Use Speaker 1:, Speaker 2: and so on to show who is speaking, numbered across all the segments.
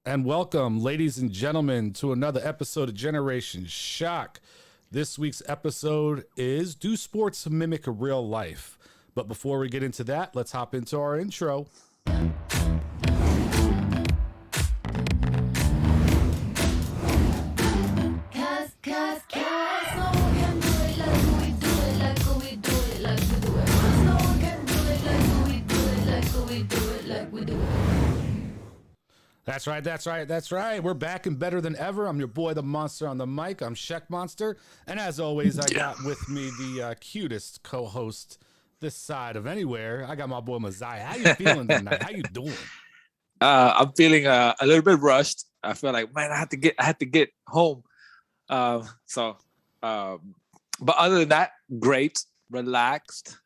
Speaker 1: And welcome, ladies and gentlemen, to another episode of Generation Shock. This week's episode is Do Sports Mimic Real Life? But before we get into that, let's hop into our intro. That's right. We're back and better than ever. I'm your boy, the Monster on the mic. I'm Sheck Monster. And as always, I got with me the cutest co-host this side of anywhere. I got my boy, Mazai. How you feeling tonight? How you doing?
Speaker 2: I'm feeling a little bit rushed. I feel like, man, I had to get home. But other than that, great, relaxed,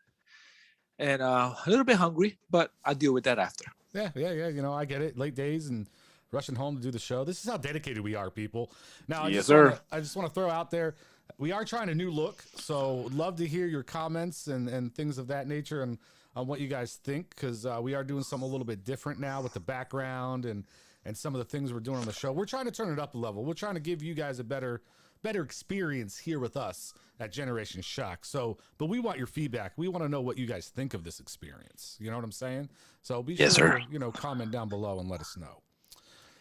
Speaker 2: and a little bit hungry, but I'll deal with that after.
Speaker 1: Yeah. You know, I get it. Late days and rushing home to do the show. This is how dedicated we are, people. Now, I just want to throw out there, we are trying a new look, so love to hear your comments and things of that nature and on what you guys think, because we are doing something a little bit different now with the background and some of the things we're doing on the show. We're trying to turn it up a level. We're trying to give you guys a better experience here with us at Generation Shock. So, but we want your feedback. We want to know what you guys think of this experience. You know what I'm saying? So be sure to, comment down below and let us know.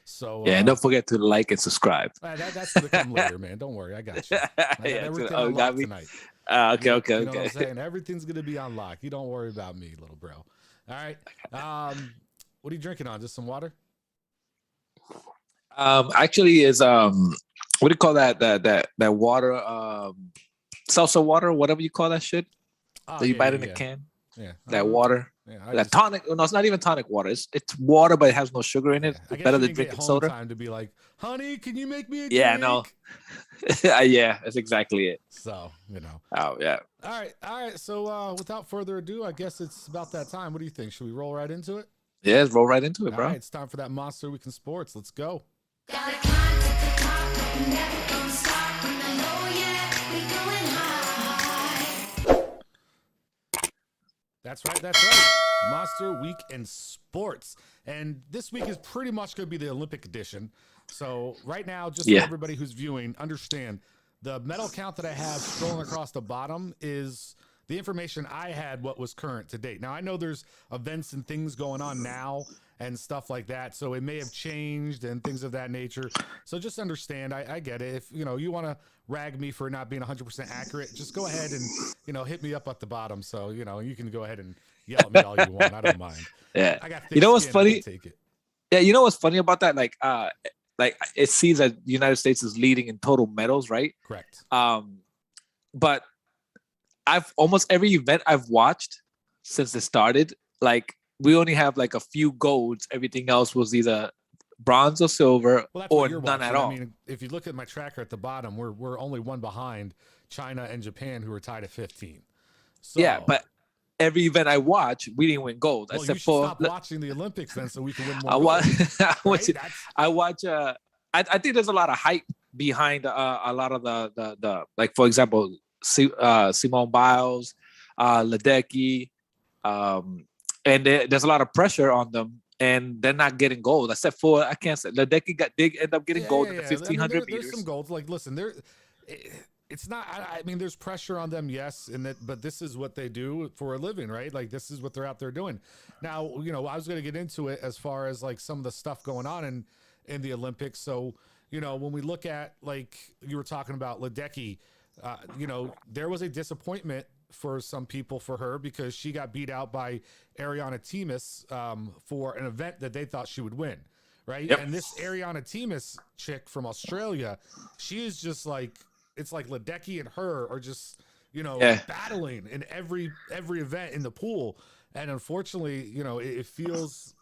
Speaker 1: So
Speaker 2: and don't forget to like and subscribe.
Speaker 1: That's gonna come later, man. Don't worry, I got you. I got everything unlocked tonight.
Speaker 2: Okay.
Speaker 1: You know what I'm saying? Everything's gonna be unlocked. You don't worry about me, little bro. All right. What are you drinking on? Just some water?
Speaker 2: Actually, is what do you call that water? Salsa water, whatever you call that shit. That you buy it in a can.
Speaker 1: Yeah.
Speaker 2: That water. Yeah, tonic. No, it's not even tonic water. It's water, but it has no sugar in it. It's better than drinking soda.
Speaker 1: Time to be like, honey, can you make me a drink?
Speaker 2: Yeah, no. Yeah, that's exactly it.
Speaker 1: So,
Speaker 2: Oh, yeah.
Speaker 1: All right. So, without further ado, I guess it's about that time. What do you think? Should we roll right into it?
Speaker 2: Yeah, let's roll right into it, bro.
Speaker 1: All right, it's time for that Monster Week in Sports. Let's go. That's right. Monster Week in Sports. And this week is pretty much going to be the Olympic edition. So right now, just for everybody who's viewing, understand the medal count that I have scrolling across the bottom is the information I had, what was current to date. Now, I know there's events and things going on now and stuff like that, so it may have changed and things of that nature. So just understand, I get it. If you want to rag me for not being 100% accurate, just go ahead and hit me up at the bottom. So you can go ahead and yell at me all you want. I don't mind.
Speaker 2: Yeah.
Speaker 1: I got
Speaker 2: what's funny?
Speaker 1: Take it.
Speaker 2: Yeah, you know what's funny about that? Like it seems that the United States is leading in total medals, right?
Speaker 1: Correct.
Speaker 2: But I've almost every event I've watched since it started, like we only have like a few golds. Everything else was either bronze or silver or none at all.
Speaker 1: I mean, if you look at my tracker at the bottom, we're only one behind China and Japan, who are tied at 15. So,
Speaker 2: yeah, but every event I watch, we didn't win gold.
Speaker 1: Well, except for stop watching the Olympics then, so we can win more.
Speaker 2: I think there's a lot of hype behind a lot of the like, for example, Simone Biles, Ledecky, and there's a lot of pressure on them, and they're not getting gold. Except for, I can't say Ledecky did end up getting gold in the 1500 meters.
Speaker 1: There's some golds. Like, listen, it's not. I mean, there's pressure on them, yes, but this is what they do for a living, right? Like, this is what they're out there doing. Now, I was going to get into it as far as like some of the stuff going on in the Olympics. So, when we look at, like you were talking about Ledecky, there was a disappointment for some people for her because she got beat out by Ariana Timas for an event that they thought she would win, right?
Speaker 2: Yep.
Speaker 1: And this Ariana Timas chick from Australia, she is just like, it's like Ledecky and her are just, battling in every event in the pool. And unfortunately, it feels,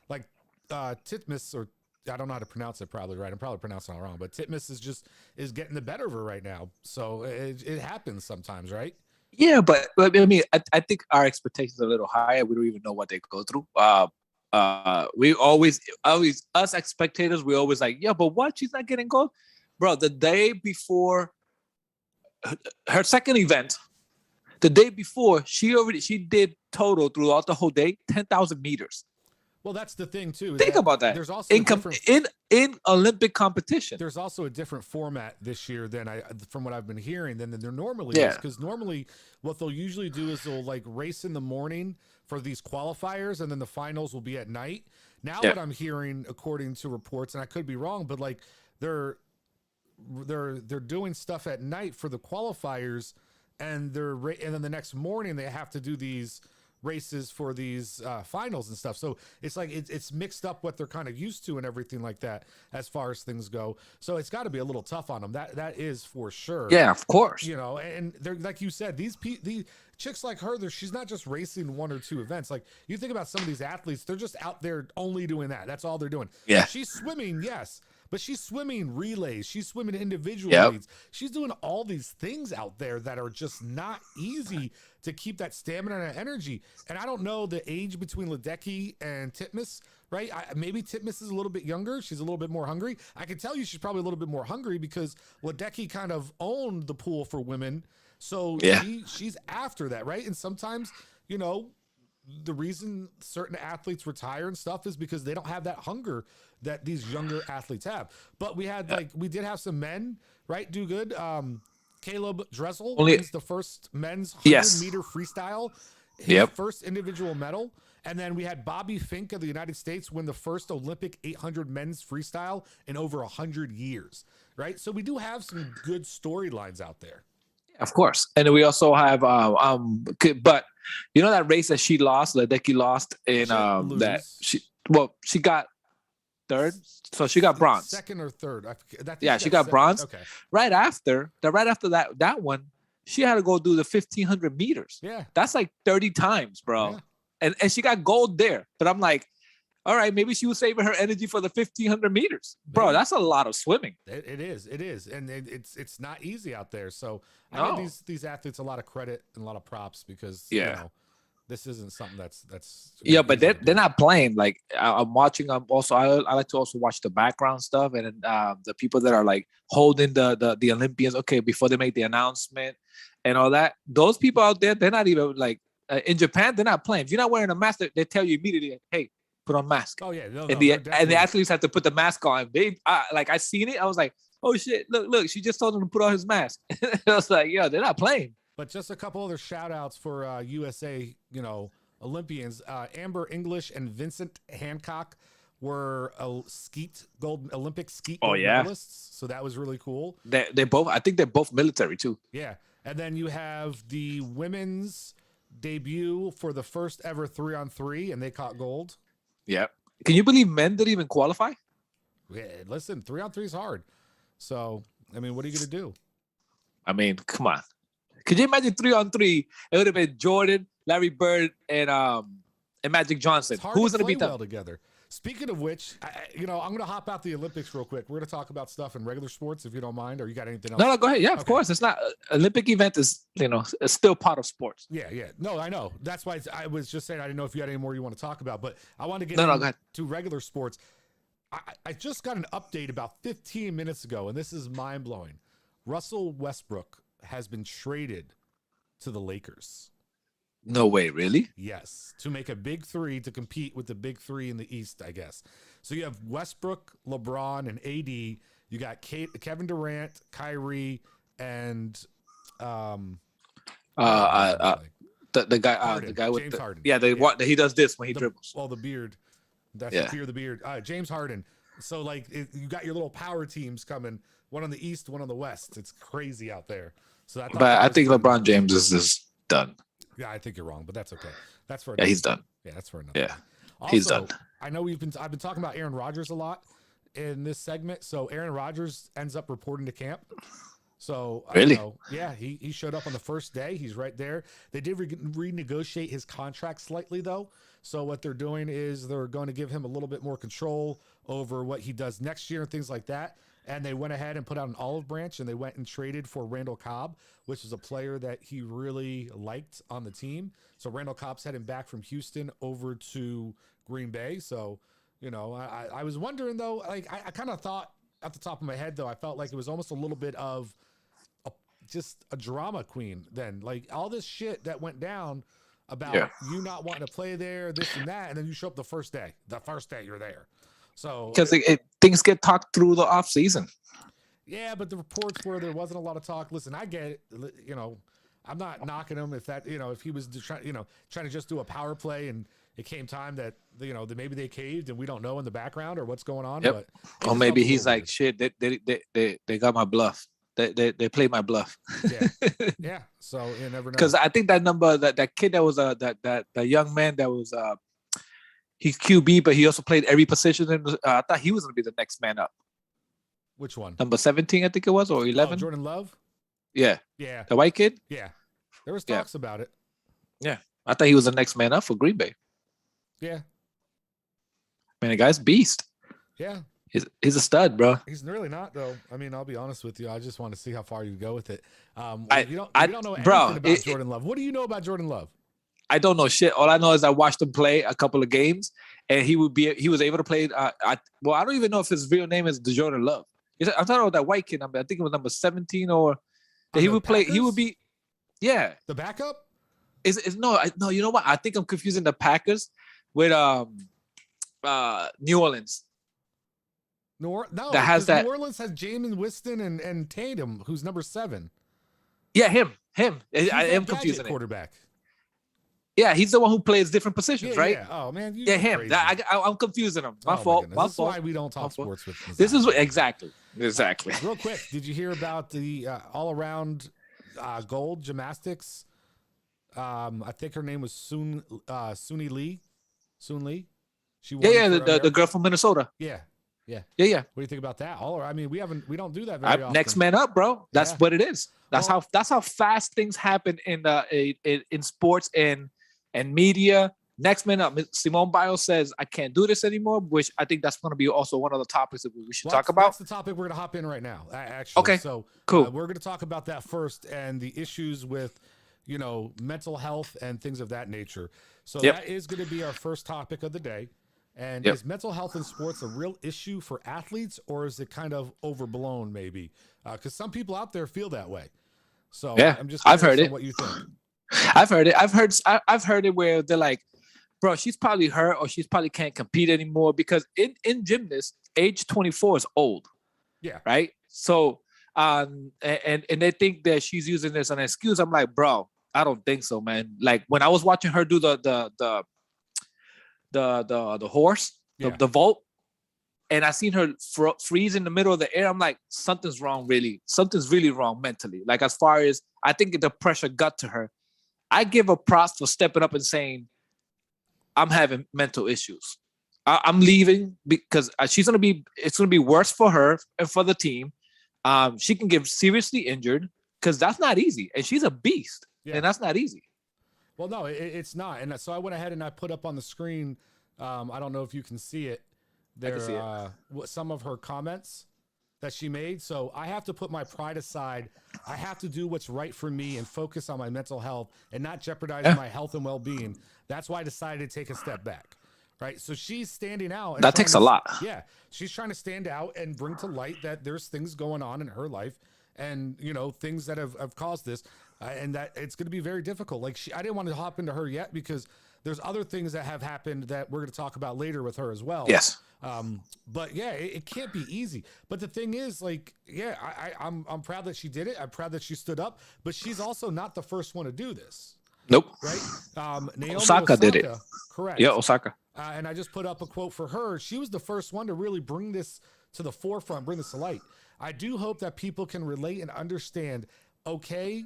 Speaker 1: like Titmus, or I don't know how to pronounce it probably right. I'm probably pronouncing it wrong, but Titmus is getting the better of her right now. So it happens sometimes, right?
Speaker 2: Yeah, but I mean, I think our expectations are a little higher. We don't even know what they go through. We always us as spectators, we always like, yeah, but what? She's not getting gold, bro. The day before her second event, the day before, she did total throughout the whole day 10,000 meters.
Speaker 1: Well, that's the thing too.
Speaker 2: Think about that.
Speaker 1: There's also
Speaker 2: in Olympic competition.
Speaker 1: There's also a different format this year from what I've been hearing than there normally is. Because normally, what they'll usually do is they'll like race in the morning for these qualifiers, and then the finals will be at night. Now, what I'm hearing, according to reports, and I could be wrong, but like they're doing stuff at night for the qualifiers, and then the next morning they have to do these races for these finals and stuff. So it's like it's mixed up what they're kind of used to and everything like that as far as things go. So it's got to be a little tough on them. That is for sure.
Speaker 2: Yeah, of course.
Speaker 1: You know, and they're like you said, these chicks like her, she's not just racing one or two events. Like you think about some of these athletes, they're just out there only doing that. That's all they're doing.
Speaker 2: Yeah.
Speaker 1: She's swimming, yes. But she's swimming relays. She's swimming individual leads. She's doing all these things out there that are just not easy to keep that stamina and energy. And I don't know the age between Ledecky and Titmus, right? Maybe Titmus is a little bit younger. She's a little bit more hungry. I can tell you she's probably a little bit more hungry because Ledecky kind of owned the pool for women. So she's after that, right? And sometimes, you know, the reason certain athletes retire and stuff is because they don't have that hunger that these younger athletes have. But we did have some men, right, do good. Caleb Dressel wins the first men's 100-meter freestyle, his first individual medal. And then we had Bobby Fink of the United States win the first Olympic 800 men's freestyle in over 100 years, right? So we do have some good storylines out there.
Speaker 2: Of course. And then we also have but you know that race that she lost, Ledecky lost in she got third, so she got bronze.
Speaker 1: Second or third.
Speaker 2: She got bronze.
Speaker 1: Okay.
Speaker 2: Right after that one, she had to go do the 1500 meters.
Speaker 1: Yeah.
Speaker 2: That's like 30 times, bro. Yeah. And she got gold there. But I'm like, all right, maybe she was saving her energy for the 1500 meters. Bro, that's a lot of swimming.
Speaker 1: It is. And it's not easy out there. So I give these athletes a lot of credit and a lot of props because you know, this isn't something that's
Speaker 2: but they're not playing. Like I'm watching. I like to also watch the background stuff and the people that are like holding the Olympians. Okay, before they make the announcement and all that. Those people out there, they're not even like in Japan. They're not playing. If you're not wearing a mask, they tell you immediately, hey, put on mask.
Speaker 1: Oh yeah,
Speaker 2: and the athletes have to put the mask on. I seen it. I was like, oh shit, look, she just told him to put on his mask. I was like, yo, they're not playing.
Speaker 1: But just a couple other shout outs for USA, you know, Olympians. Amber English and Vincent Hancock were Olympic skeet gold medalists. So that was really cool.
Speaker 2: They both, I think they're both military too.
Speaker 1: Yeah. And then you have the women's debut for the first ever 3-on-3, and they caught gold.
Speaker 2: Yeah. Can you believe men didn't even qualify?
Speaker 1: Yeah, listen, 3-on-3 is hard. So, I mean, what are you going to do?
Speaker 2: I mean, come on. Could you imagine 3-on-3? It would have been Jordan, Larry Bird, and Magic Johnson. Who's going to beat them?
Speaker 1: Well together. Speaking of which, I'm going to hop out the Olympics real quick. We're going to talk about stuff in regular sports, if you don't mind, or you got anything else?
Speaker 2: No, go ahead. Yeah, of course. It's not Olympic event is, it's still part of sports.
Speaker 1: Yeah. No, I know. That's why I was just saying I didn't know if you had any more you want to talk about, but I want to get into regular sports. I just got an update about 15 minutes ago, and this is mind blowing. Russell Westbrook has been traded to the Lakers.
Speaker 2: No way, really?
Speaker 1: Yes, to make a big three to compete with the big three in the East, I guess. So you have Westbrook, LeBron, and AD. You got Kevin Durant, Kyrie, and
Speaker 2: the guy with
Speaker 1: James Harden.
Speaker 2: He does this when he dribbles.
Speaker 1: Oh, the beard. That's the beard. James Harden. So like you got your little power teams coming. One on the East, one on the West. It's crazy out there. So
Speaker 2: I think LeBron James is done.
Speaker 1: Yeah, I think you're wrong, but that's okay. That's for
Speaker 2: he's done.
Speaker 1: Yeah, that's for another.
Speaker 2: Yeah,
Speaker 1: also,
Speaker 2: he's done.
Speaker 1: I know I've been talking about Aaron Rodgers a lot in this segment. So Aaron Rodgers ends up reporting to camp. So
Speaker 2: really,
Speaker 1: he showed up on the first day. He's right there. They did renegotiate his contract slightly though. So what they're doing is they're going to give him a little bit more control over what he does next year and things like that. And they went ahead and put out an olive branch, and they went and traded for Randall Cobb, which is a player that he really liked on the team. So Randall Cobb's heading back from Houston over to Green Bay. So, I was wondering, though, like I kind of thought at the top of my head, though, I felt like it was almost a little bit of just a drama queen then. Like all this shit that went down about you not wanting to play there, this and that, and then you show up the first day you're there. So
Speaker 2: because things get talked through the off season.
Speaker 1: Yeah, but the reports where there wasn't a lot of talk. Listen, I get it. I'm not knocking him if he was trying to just do a power play and it came time that that maybe they caved and we don't know in the background or what's going on.
Speaker 2: Yep. But or maybe he's like, shit, they got my bluff. They played my bluff.
Speaker 1: Yeah. So you never know.
Speaker 2: Because I think that kid that was that young man that was he's QB, but he also played every position. I thought he was going to be the next man up.
Speaker 1: Which one?
Speaker 2: Number 17, I think it was, or 11.
Speaker 1: Jordan Love.
Speaker 2: Yeah.
Speaker 1: Yeah.
Speaker 2: The white kid.
Speaker 1: Yeah. There was talks about it.
Speaker 2: Yeah, I thought he was the next man up for Green Bay.
Speaker 1: Yeah.
Speaker 2: Man, the guy's beast.
Speaker 1: Yeah.
Speaker 2: He's a stud, bro.
Speaker 1: He's really not, though. I mean, I'll be honest with you. I just want to see how far you go with it. You don't know anything about Jordan Love. What do you know about Jordan Love?
Speaker 2: I don't know shit. All I know is I watched him play a couple of games, and he was able to play. I don't even know if his real name is Jordan Love. I'm talking about that white kid. I think it was number 17 or that he would play. He would be, yeah.
Speaker 1: The backup?
Speaker 2: No. You know what? I think I'm confusing the Packers with New Orleans.
Speaker 1: New Orleans has Jameis Winston and Tatum, who's number 7.
Speaker 2: Yeah, him. I am confusing
Speaker 1: quarterback.
Speaker 2: Yeah, he's the one who plays different positions, right?
Speaker 1: Yeah. Oh man,
Speaker 2: him. I'm confusing him. My fault.
Speaker 1: That's why we don't talk sports with.
Speaker 2: This is what exactly.
Speaker 1: Real quick, did you hear about the all-around gold gymnastics? I think her name was Suni Lee. Soon Lee. She won
Speaker 2: the girl from Minnesota.
Speaker 1: Yeah.
Speaker 2: What
Speaker 1: do you think about that? We don't do that very often.
Speaker 2: Next man up, bro. That's what it is. That's how fast things happen in sports and media. Next man up. Simone Biles says, I can't do this anymore, which I think that's going to be also one of the topics that we should talk about.
Speaker 1: That's the topic we're going to hop in right now, actually.
Speaker 2: Okay,
Speaker 1: so
Speaker 2: cool.
Speaker 1: We're going to talk about that first and the issues with, mental health and things of that nature. So that is going to be our first topic of the day. And is mental health in sports a real issue for athletes, or is it kind of overblown maybe? Because some people out there feel that way. So I'm just
Speaker 2: I've heard it.
Speaker 1: What you think?
Speaker 2: I've heard it. I've heard it where they're like, bro, she's probably hurt or she's probably can't compete anymore because in gymnasts, age 24 is old.
Speaker 1: Yeah.
Speaker 2: Right. So and they think that she's using this as an excuse. I'm like, bro, I don't think so, man. Like when I was watching her do the horse, the vault, and I seen her freeze in the middle of the air. I'm like, something's wrong, really. Something's really wrong mentally. Like as far as I think the pressure got to her. I give her props for stepping up and saying, I'm having mental issues. I'm leaving because it's going to be worse for her and for the team. She can get seriously injured because that's not easy. And she's a beast. And that's not easy.
Speaker 1: Well, no, it's not. And so I went ahead and I put up on the screen. I don't know if you can see it. There, some of her comments that she made. So I have to put my pride aside. I have to do what's right for me and focus on my mental health and not jeopardize my health and well-being. That's why I decided to take a step back. Right. So she's standing out.
Speaker 2: That takes a lot.
Speaker 1: Yeah. She's trying to stand out and bring to light that there's things going on in her life and, things that have caused this and that it's going to be very difficult. Like I didn't want to hop into her yet because there's other things that have happened that we're going to talk about later with her as well.
Speaker 2: Yes.
Speaker 1: But yeah, it can't be easy. But the thing is, like, I'm proud that she did it. I'm proud that she stood up. But she's also not the first one to do this.
Speaker 2: Nope.
Speaker 1: Right? Naomi
Speaker 2: Osaka did it.
Speaker 1: Correct.
Speaker 2: Yeah, Osaka.
Speaker 1: And I just put up a quote for her. She was the first one to really bring this to the forefront, bring this to light. I do hope that people can relate and understand okay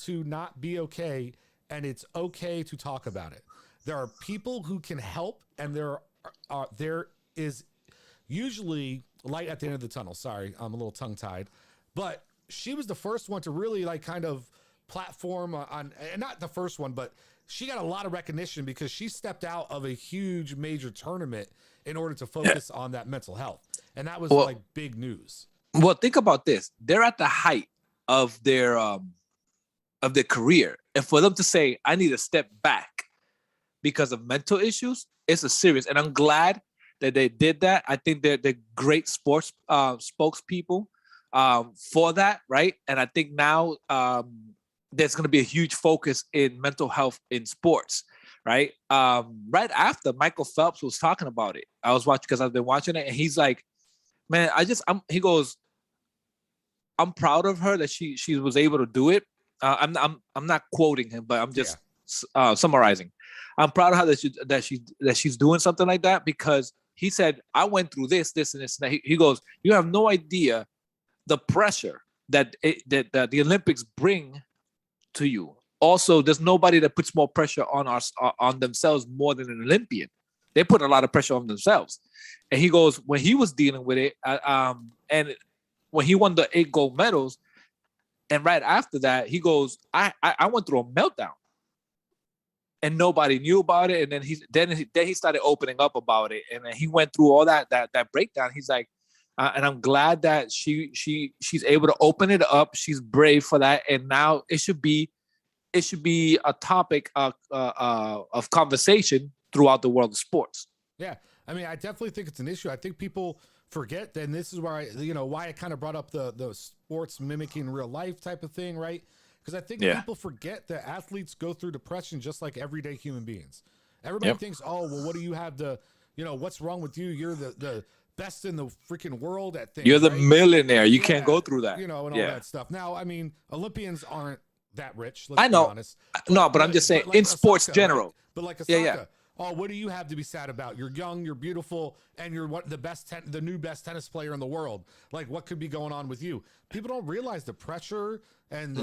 Speaker 1: to not be okay, and it's okay to talk about it. There are people who can help, and there is usually light at the end of the tunnel. Sorry, I'm a little tongue-tied. But she was the first one to really kind of platform on, and not the first one, but she got a lot of recognition because she stepped out of a huge major tournament in order to focus on that mental health. And that was big news.
Speaker 2: Well, think about this. They're at the height of their career. And for them to say, I need to step back because of mental issues, it's a serious. And I'm glad that they did that. I think they're great sports spokespeople for that, right? And I think now there's going to be a huge focus in mental health in sports, right? Right after Michael Phelps was talking about it, I was watching because I've been watching it, and he's like, "Man, he goes, I'm proud of her that she was able to do it. I'm not quoting him, but I'm just summarizing. I'm proud of her that she's doing something like that, because he said, I went through this, and this, and that. He goes, you have no idea the pressure that the Olympics bring to you. Also, there's nobody that puts more pressure on themselves more than an Olympian. They put a lot of pressure on themselves. And he goes, when he was dealing with it, and when he won the 8 gold medals, and right after that, he goes, I went through a meltdown, and nobody knew about it. And then he started opening up about it, and then he went through all that breakdown. He's like, and I'm glad that she's able to open it up. She's brave for that, and now it should be a topic of conversation throughout the world of sports.
Speaker 1: Yeah, I mean, I definitely think it's an issue. I think people forget, and this is why I kind of brought up the sports mimicking real life type of thing, right? Because I think people forget that athletes go through depression just like everyday human beings. Everybody thinks, oh, well, what do you have to, what's wrong with you? You're the best in the freaking world at things.
Speaker 2: You're the millionaire. You can't go through that.
Speaker 1: And all that stuff. Now, I mean, Olympians aren't that rich.
Speaker 2: I know.
Speaker 1: Be honest.
Speaker 2: But I'm just saying, like in sports general.
Speaker 1: Right? But like Osaka, oh, what do you have to be sad about? You're young, you're beautiful, and you're the new best tennis player in the world. Like, what could be going on with you? People don't realize the pressure and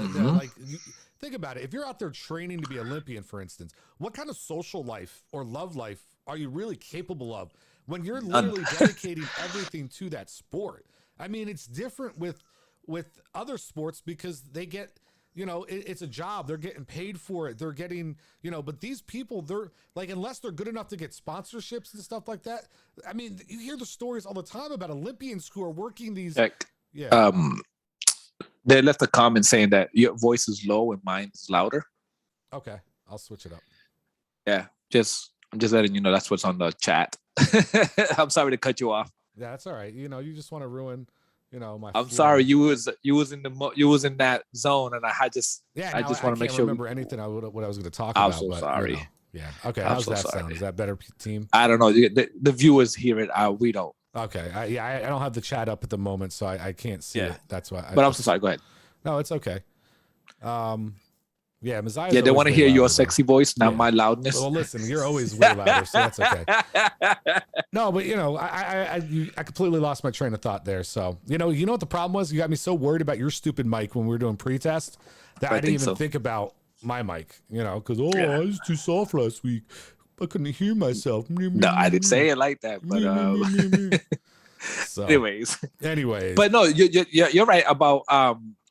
Speaker 1: think about it. If you're out there training to be Olympian, for instance, what kind of social life or love life are you really capable of when you're literally dedicating everything to that sport? I mean, it's different with other sports because they get, it's a job. They're getting paid for it. They're getting, but these people, they're like, unless they're good enough to get sponsorships and stuff like that. I mean, you hear the stories all the time about Olympians who are working these.
Speaker 2: They left a comment saying that your voice is low and mine is louder.
Speaker 1: Okay, I'll switch it up.
Speaker 2: Yeah, I'm just letting you know that's what's on the chat. I'm sorry to cut you off.
Speaker 1: Yeah, that's all right. You just want to ruin, my.
Speaker 2: I'm sorry. You was in that zone, and I just want to make sure.
Speaker 1: I remember anything what I was going to talk about.
Speaker 2: I'm so sorry.
Speaker 1: Yeah. Okay. How's that sound? Is that better, team?
Speaker 2: I don't know. The viewers hear it. We don't.
Speaker 1: Okay. I don't have the chat up at the moment, so I can't see it. That's why.
Speaker 2: But I'm so sorry. Go ahead.
Speaker 1: No, it's okay. Yeah, Mazai.
Speaker 2: Yeah, they want to hear your sexy voice, not my loudness.
Speaker 1: Well, listen, you're always way louder, so that's okay. No, but I completely lost my train of thought there. So you know what the problem was? You got me so worried about your stupid mic when we were doing pre-test that I didn't even think about my mic. Because I was too soft last week. I couldn't hear myself.
Speaker 2: No, I didn't say it like that. But
Speaker 1: so,
Speaker 2: anyways,
Speaker 1: but
Speaker 2: no, you're right about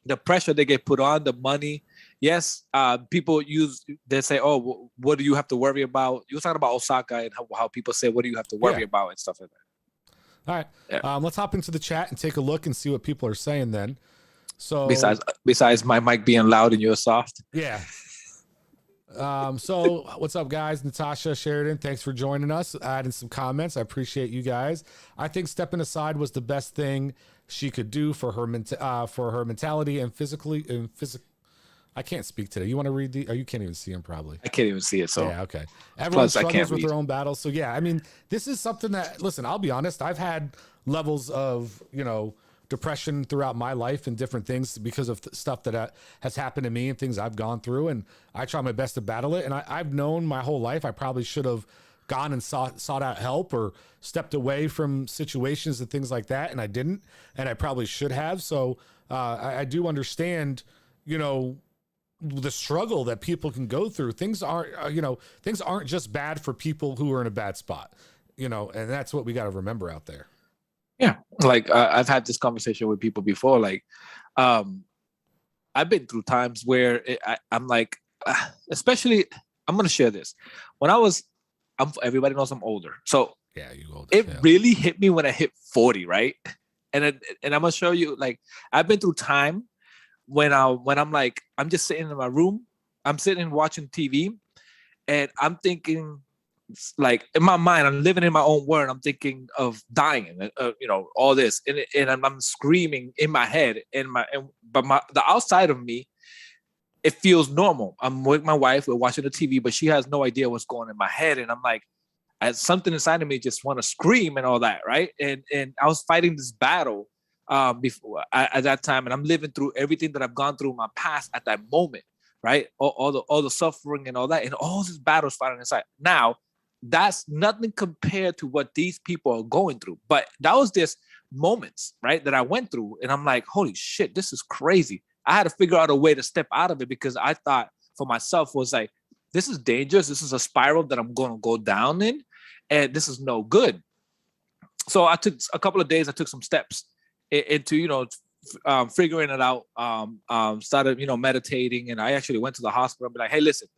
Speaker 2: the pressure they get put on, the money. Yes, people they say, oh, what do you have to worry about? You were talking about Osaka and how people say, what do you have to worry about and stuff like that.
Speaker 1: All right. Yeah. Let's hop into the chat and take a look and see what people are saying then. So
Speaker 2: besides my mic being loud and you're soft.
Speaker 1: Yeah. So what's up, guys? Natasha Sheridan, thanks for joining us, adding some comments. I appreciate you guys. I think stepping aside was the best thing she could do for her mentality and physically. I can't speak today. You want to read you can't even see them probably.
Speaker 2: I can't even see it. So
Speaker 1: yeah, okay. Everyone struggles with their own battles. So yeah, I mean, this is something that, listen, I'll be honest, I've had levels of, depression throughout my life and different things because of stuff that has happened to me and things I've gone through. And I try my best to battle it. And I've known my whole life, I probably should have gone and sought out help or stepped away from situations and things like that. And I didn't, and I probably should have. So I do understand, the struggle that people can go through. Things aren't just bad for people who are in a bad spot, and that's what we got to remember out there.
Speaker 2: Yeah. Like I've had this conversation with people before. Like, I've been through times where I'm like, especially, I'm going to share this. When everybody knows I'm older. So
Speaker 1: yeah, you older.
Speaker 2: It really hit me when I hit 40. Right. And I'm going to show you, like, I've been through time when I'm like, I'm just sitting in my room, I'm sitting watching TV, and I'm thinking, like, in my mind, I'm living in my own world. I'm thinking of dying, all this, and I'm screaming in my head, but the outside of me it feels normal. I'm with my wife, we're watching the TV, but she has no idea what's going in my head. And I'm like, something inside of me just want to scream and all that, right? And I was fighting this battle before at that time, and I'm living through everything that I've gone through in my past at that moment, right? All the suffering and all that, and all these battles fighting inside. Now, that's nothing compared to what these people are going through. But that was just moments, right, that I went through, and I'm like, holy shit, this is crazy. I had to figure out a way to step out of it, because I thought for myself was like, this is dangerous. This is a spiral that I'm going to go down in, and this is no good. So I took a couple of days. I took some steps into, figuring it out. Started, meditating, and I actually went to the hospital and be like, hey, listen,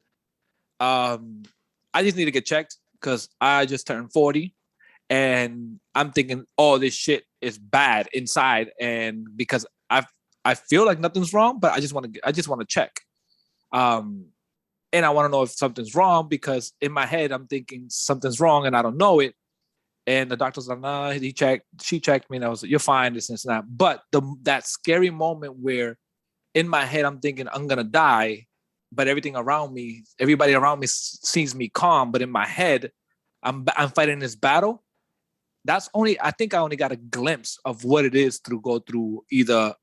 Speaker 2: I just need to get checked because I just turned 40, and I'm thinking all this shit is bad inside, and because I feel like nothing's wrong, but I just want to check. And I want to know if something's wrong, because in my head, I'm thinking something's wrong and I don't know it. And the doctor's like, nah, she checked me, and I was like, you're fine, this and that. But that scary moment where in my head, I'm thinking I'm going to die, but everybody around me sees me calm. But in my head, I'm fighting this battle. I think I only got a glimpse of what it is to go through either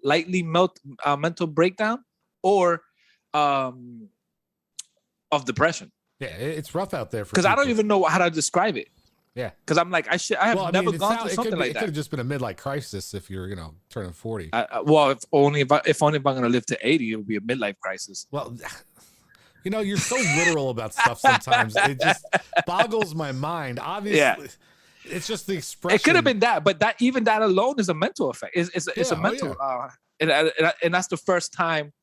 Speaker 2: lightly mental breakdown or of depression.
Speaker 1: Yeah, it's rough out there
Speaker 2: because I don't even know how to describe it.
Speaker 1: Yeah,
Speaker 2: because I'm like, I have never gone through something like that.
Speaker 1: It could have just been a midlife crisis if you're, turning 40.
Speaker 2: If only if I'm going to live to 80, it would be a midlife crisis.
Speaker 1: Well, you're so literal about stuff sometimes. It just boggles my mind. Obviously, yeah. It's just the expression.
Speaker 2: It could have been that, but that alone is a mental effect. It's a mental, and that's the first time.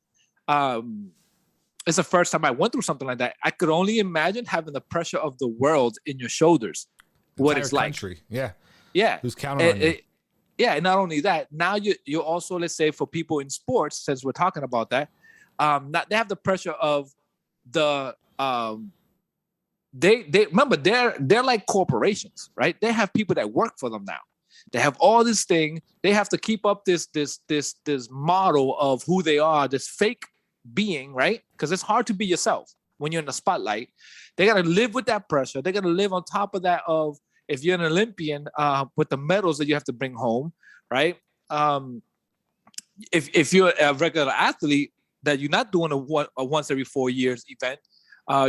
Speaker 2: It's the first time I went through something like that. I could only imagine having the pressure of the world in your shoulders. What it's like. Yeah.
Speaker 1: Who's counting on you?
Speaker 2: Yeah, and not only that, now you also, let's say, for people in sports, since we're talking about that, they have the pressure of the they remember they're like corporations, right? They have people that work for them now. They have all this thing. They have to keep up this model of who they are, this fake being, right? Because it's hard to be yourself when you're in the spotlight. They got to live with that pressure. They're going to live on top of that of, if you're an Olympian, with the medals that you have to bring home, right? If you're a regular athlete, that you're not doing a once every 4 years event,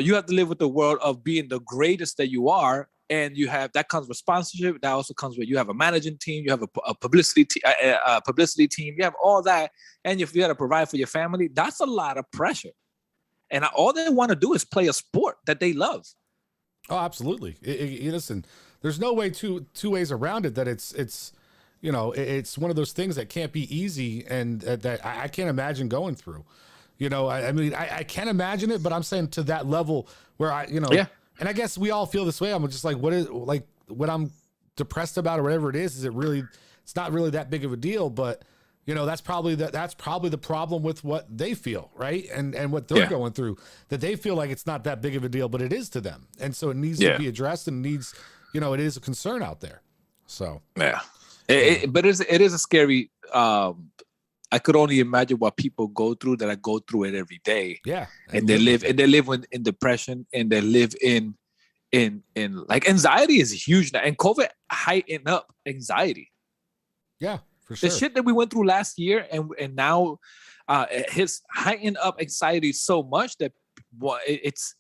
Speaker 2: you have to live with the world of being the greatest that you are. And that comes with sponsorship. That also comes with, you have a managing team, you have a publicity team, you have all that. And if you got to provide for your family, that's a lot of pressure. And all they want to do is play a sport that they love.
Speaker 1: Oh, absolutely. Listen, there's no way two ways around it, that it's one of those things that can't be easy, and that I can't imagine going through. I can't imagine it, but I'm saying to that level where yeah. And I guess we all feel this way. I'm just like, what I'm depressed about or whatever it is it really, it's not really that big of a deal, but that's probably the problem with what they feel, right? And what they're going through, that they feel like it's not that big of a deal, but it is to them. And so it needs to be addressed, and needs, it is a concern out there. So,
Speaker 2: yeah. But it is a scary, I could only imagine what people go through that I go through it every day.
Speaker 1: Yeah.
Speaker 2: And they live in depression, and they live in like, anxiety is huge now. And COVID heightened up anxiety.
Speaker 1: Yeah, for sure.
Speaker 2: The shit that we went through last year and now his heightened up anxiety so much that it's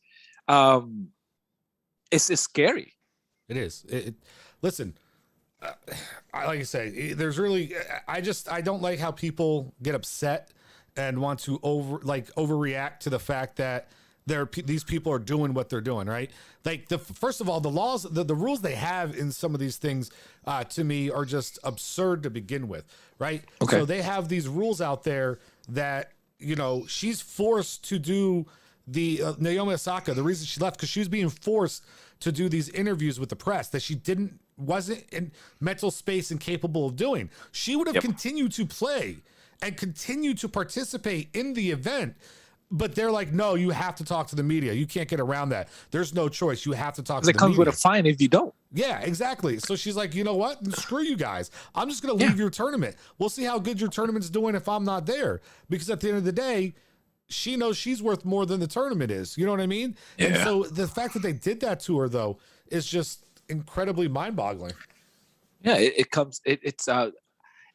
Speaker 2: scary.
Speaker 1: It is. Listen, like I say, there's really, I don't like how people get upset and want to overreact to the fact that these people are doing what they're doing, right? Like, first of all, the laws, the rules they have in some of these things, to me, are just absurd to begin with, right?
Speaker 2: Okay.
Speaker 1: So they have these rules out there that, she's forced to do the Naomi Osaka. The reason she left, because she was being forced to do these interviews with the press that she wasn't in mental space and capable of doing. She would have continued to play and continue to participate in the event But they're like, no, you have to talk to the media. You can't get around that. There's no choice. You have to talk to the media.
Speaker 2: It comes with a fine if you don't.
Speaker 1: Yeah, exactly. So she's like, you know what? Screw you guys. I'm just going to leave your tournament. We'll see how good your tournament's doing if I'm not there. Because at the end of the day, she knows she's worth more than the tournament is. You know what I mean? Yeah. And so the fact that they did that to her, though, is just incredibly mind-boggling.
Speaker 2: Yeah, it's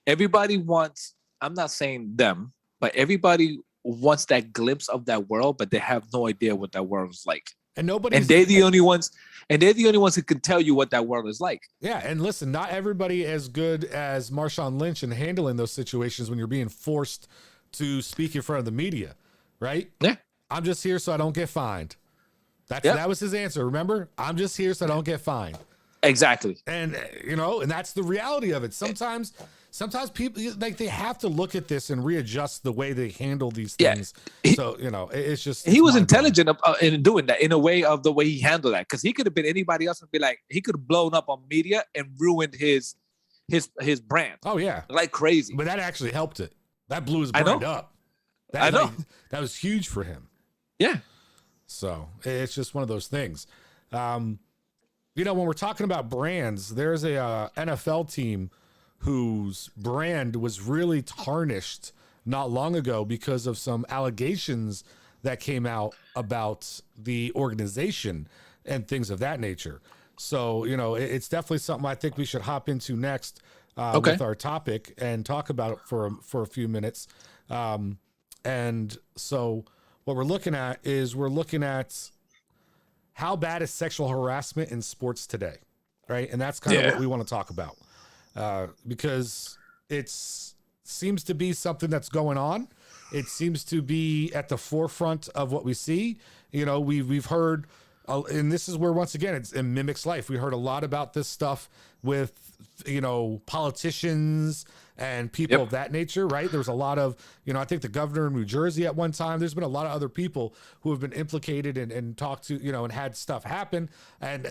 Speaker 2: everybody wants, I'm not saying them, but everybody wants that glimpse of that world, but they have no idea what that world is like.
Speaker 1: And
Speaker 2: they're the only ones who can tell you what that world is like.
Speaker 1: Yeah, and listen, not everybody as good as Marshawn Lynch in handling those situations when you're being forced to speak in front of the media, right?
Speaker 2: Yeah.
Speaker 1: I'm just here so I don't get fined. That was his answer, remember? I'm just here so I don't get fined.
Speaker 2: Exactly.
Speaker 1: And and that's the reality of it. Sometimes people like they have to look at this and readjust the way they handle these things. So, it's just
Speaker 2: he was intelligent in doing that, in a way of the way he handled that, because he could have been anybody else and be like, he could have blown up on media and ruined his brand.
Speaker 1: Oh yeah,
Speaker 2: like crazy.
Speaker 1: But that actually helped it. That blew his brand up.
Speaker 2: I know.
Speaker 1: That was huge for him.
Speaker 2: Yeah.
Speaker 1: So it's just one of those things. When we're talking about brands, there's a NFL team whose brand was really tarnished not long ago because of some allegations that came out about the organization and things of that nature. So, it's definitely something I think we should hop into next with our topic and talk about it for a few minutes. And so what we're looking at how bad is sexual harassment in sports today, right? And that's kind of what we want to talk about, because it seems to be something that's going on. It seems to be at the forefront of what we see. We've heard, and this is where, once again, it mimics life. We heard a lot about this stuff with, politicians and people of that nature, right? There was a lot of, I think the governor of New Jersey at one time, there's been a lot of other people who have been implicated and talked to, and had stuff happen. And,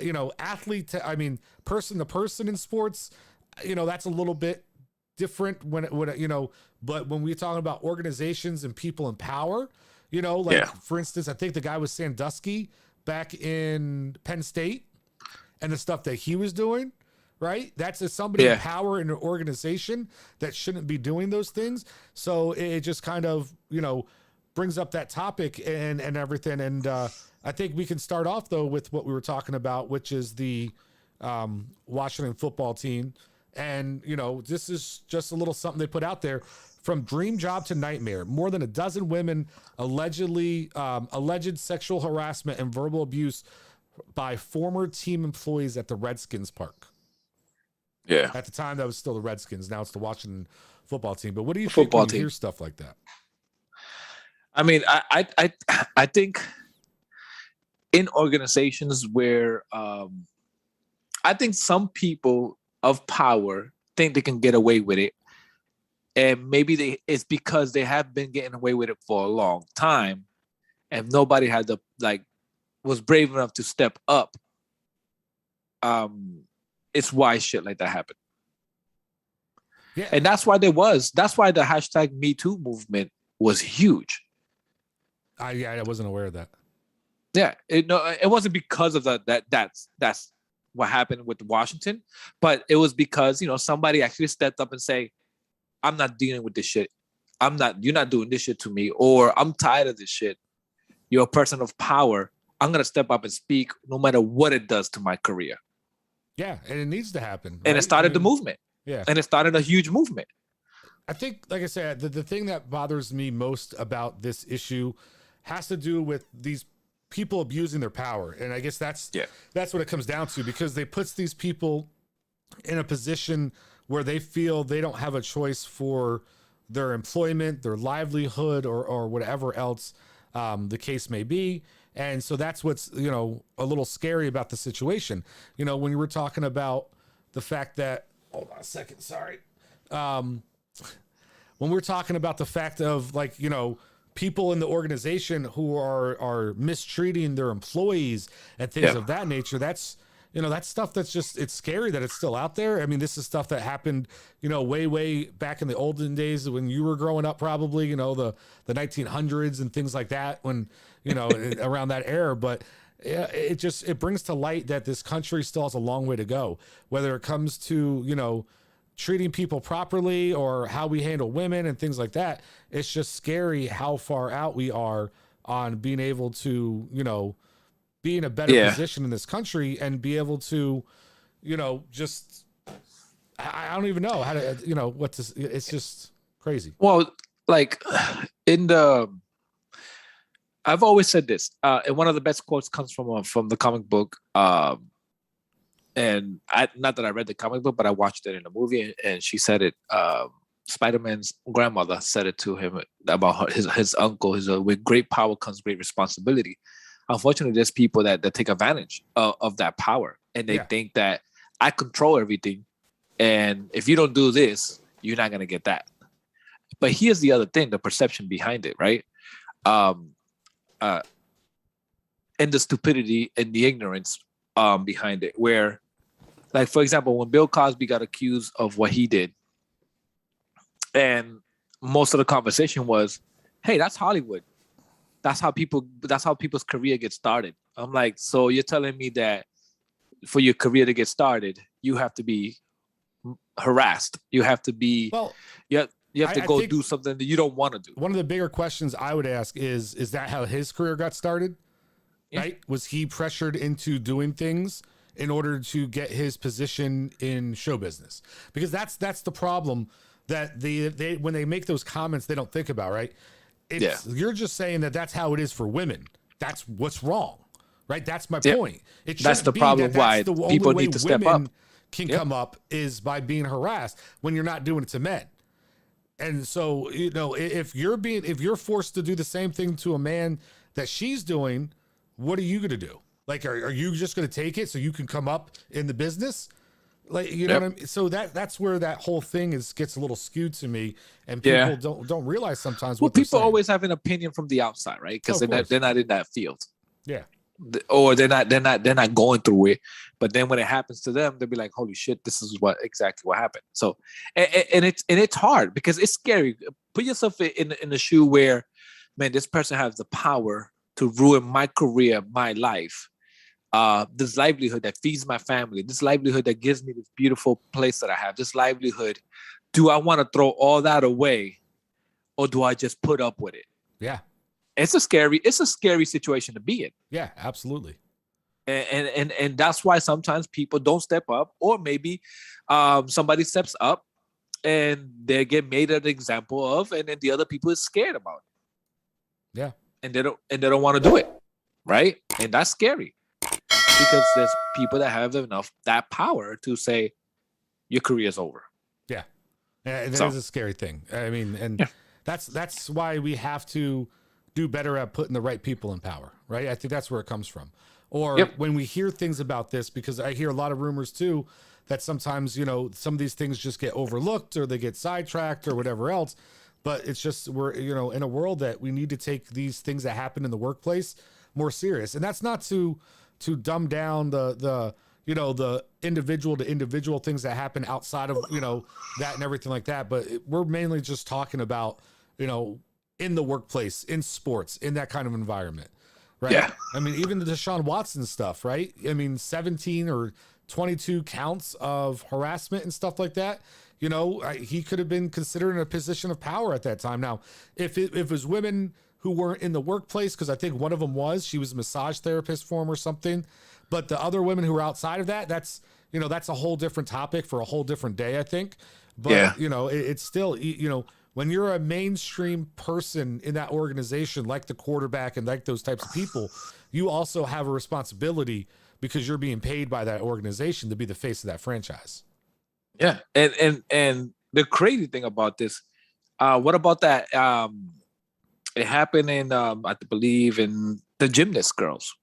Speaker 1: person to person in sports, that's a little bit different but when we're talking about organizations and people in power, for instance, I think the guy was Sandusky back in Penn State and the stuff that he was doing. Right. That's somebody in power in an organization that shouldn't be doing those things. So it just kind of, brings up that topic and everything. And I think we can start off, though, with what we were talking about, which is the Washington football team. And, this is just a little something they put out there. From dream job to nightmare, more than a dozen women alleged sexual harassment and verbal abuse by former team employees at the Redskins park.
Speaker 2: Yeah.
Speaker 1: At the time, that was still the Redskins. Now it's the Washington football team. But what do you think when you hear stuff like that?
Speaker 2: I mean, I think in organizations where I think some people of power think they can get away with it, and maybe it's because they have been getting away with it for a long time, and nobody had was brave enough to step up. It's why shit like that happened. Yeah. And that's why the hashtag Me Too movement was huge.
Speaker 1: I wasn't aware of that.
Speaker 2: Yeah. It wasn't because of that's what happened with Washington, but it was because, somebody actually stepped up and say, I'm not dealing with this shit. You're not doing this shit to me, or I'm tired of this shit. You're a person of power. I'm going to step up and speak no matter what it does to my career.
Speaker 1: Yeah, and it needs to happen. Right?
Speaker 2: And it started the movement.
Speaker 1: Yeah.
Speaker 2: And it started a huge movement.
Speaker 1: I think, like I said, the thing that bothers me most about this issue has to do with these people abusing their power. And I guess that's what it comes down to, because they puts these people in a position where they feel they don't have a choice for their employment, their livelihood, or whatever else the case may be. And so that's what's, a little scary about the situation. When you were talking about the fact that, hold on a second, sorry. When we're talking about the fact of people in the organization who are mistreating their employees and things of that nature, that's, That's stuff that's just, it's scary that it's still out there. I mean, this is stuff that happened, way back in the olden days when you were growing up, probably, the 1900s and things like that, when, around that era. But yeah, it brings to light that this country still has a long way to go, whether it comes to, treating people properly or how we handle women and things like that. It's just scary how far out we are on being able to, be in a better position in this country and be able to, just, I don't even know how to, what to, it's just crazy.
Speaker 2: Well, like I've always said this, and one of the best quotes comes from the comic book. And not that I read the comic book, but I watched it in a movie, and she said it. Spider-Man's grandmother said it to him about his uncle. With great power comes great responsibility. Unfortunately, there's people that take advantage of that power, and they think that I control everything, and if you don't do this, you're not gonna get that. But here's the other thing: the perception behind it, right? And the stupidity and the ignorance behind it, where, like, for example, when Bill Cosby got accused of what he did, and most of the conversation was, hey, that's Hollywood. That's how people's career gets started. I'm like, so you're telling me that for your career to get started, you have to be harassed. You have to be, you have to go do something that you don't want to do.
Speaker 1: One of the bigger questions I would ask is that how his career got started? Yeah. Right? Was he pressured into doing things in order to get his position in show business? Because that's the problem that they when they make those comments, they don't think about, right? You're just saying that that's how it is for women. That's what's wrong, right? That's my point.
Speaker 2: That's the problem why people need to step up.
Speaker 1: Can come up is by being harassed when you're not doing it to men. And so, if you're forced to do the same thing to a man that she's doing, what are you going to do? Like, are you just going to take it so you can come up in the business? Like, you know what I mean? So that's where that whole thing gets a little skewed to me, and people don't realize sometimes.
Speaker 2: Well, people always have an opinion from the outside, right? Because they're not in that field.
Speaker 1: Yeah.
Speaker 2: Or they're not going through it. But then when it happens to them, they'll be like, holy shit, this is exactly what happened. So, and it's hard because it's scary. Put yourself in the shoe where, man, this person has the power to ruin my career, my life. This livelihood that feeds my family, this livelihood that gives me this beautiful place that I have, this livelihood. Do I want to throw all that away, or do I just put up with it?
Speaker 1: Yeah.
Speaker 2: It's a scary situation to be in.
Speaker 1: Yeah, absolutely.
Speaker 2: And that's why sometimes people don't step up, or maybe somebody steps up and they get made an example of, and then the other people is scared about it.
Speaker 1: Yeah.
Speaker 2: And they don't want to do it. Right? And that's scary. Because there's people that have that power to say your career is over.
Speaker 1: Yeah. And that is a scary thing. I mean, and that's why we have to do better at putting the right people in power, right? I think that's where it comes from. Or when we hear things about this, because I hear a lot of rumors too, that sometimes, some of these things just get overlooked or they get sidetracked or whatever else. But it's just, we're, in a world that we need to take these things that happen in the workplace more serious. And that's not to dumb down the individual to individual things that happen outside of, that and everything like that. But we're mainly just talking about, in the workplace, in sports, in that kind of environment. Right.
Speaker 2: Yeah.
Speaker 1: I mean, even the Deshaun Watson stuff, right? I mean, 17 or 22 counts of harassment and stuff like that. He could have been considered in a position of power at that time. Now, if it was women who weren't in the workplace, because I think one of them she was a massage therapist for him or something, but the other women who were outside of that, that's a whole different topic for a whole different day, I think. But, it's still, when you're a mainstream person in that organization, like the quarterback and like those types of people, you also have a responsibility because you're being paid by that organization to be the face of that franchise.
Speaker 2: Yeah. And the crazy thing about this, what about that? It happened in, I believe, in the gymnast girls.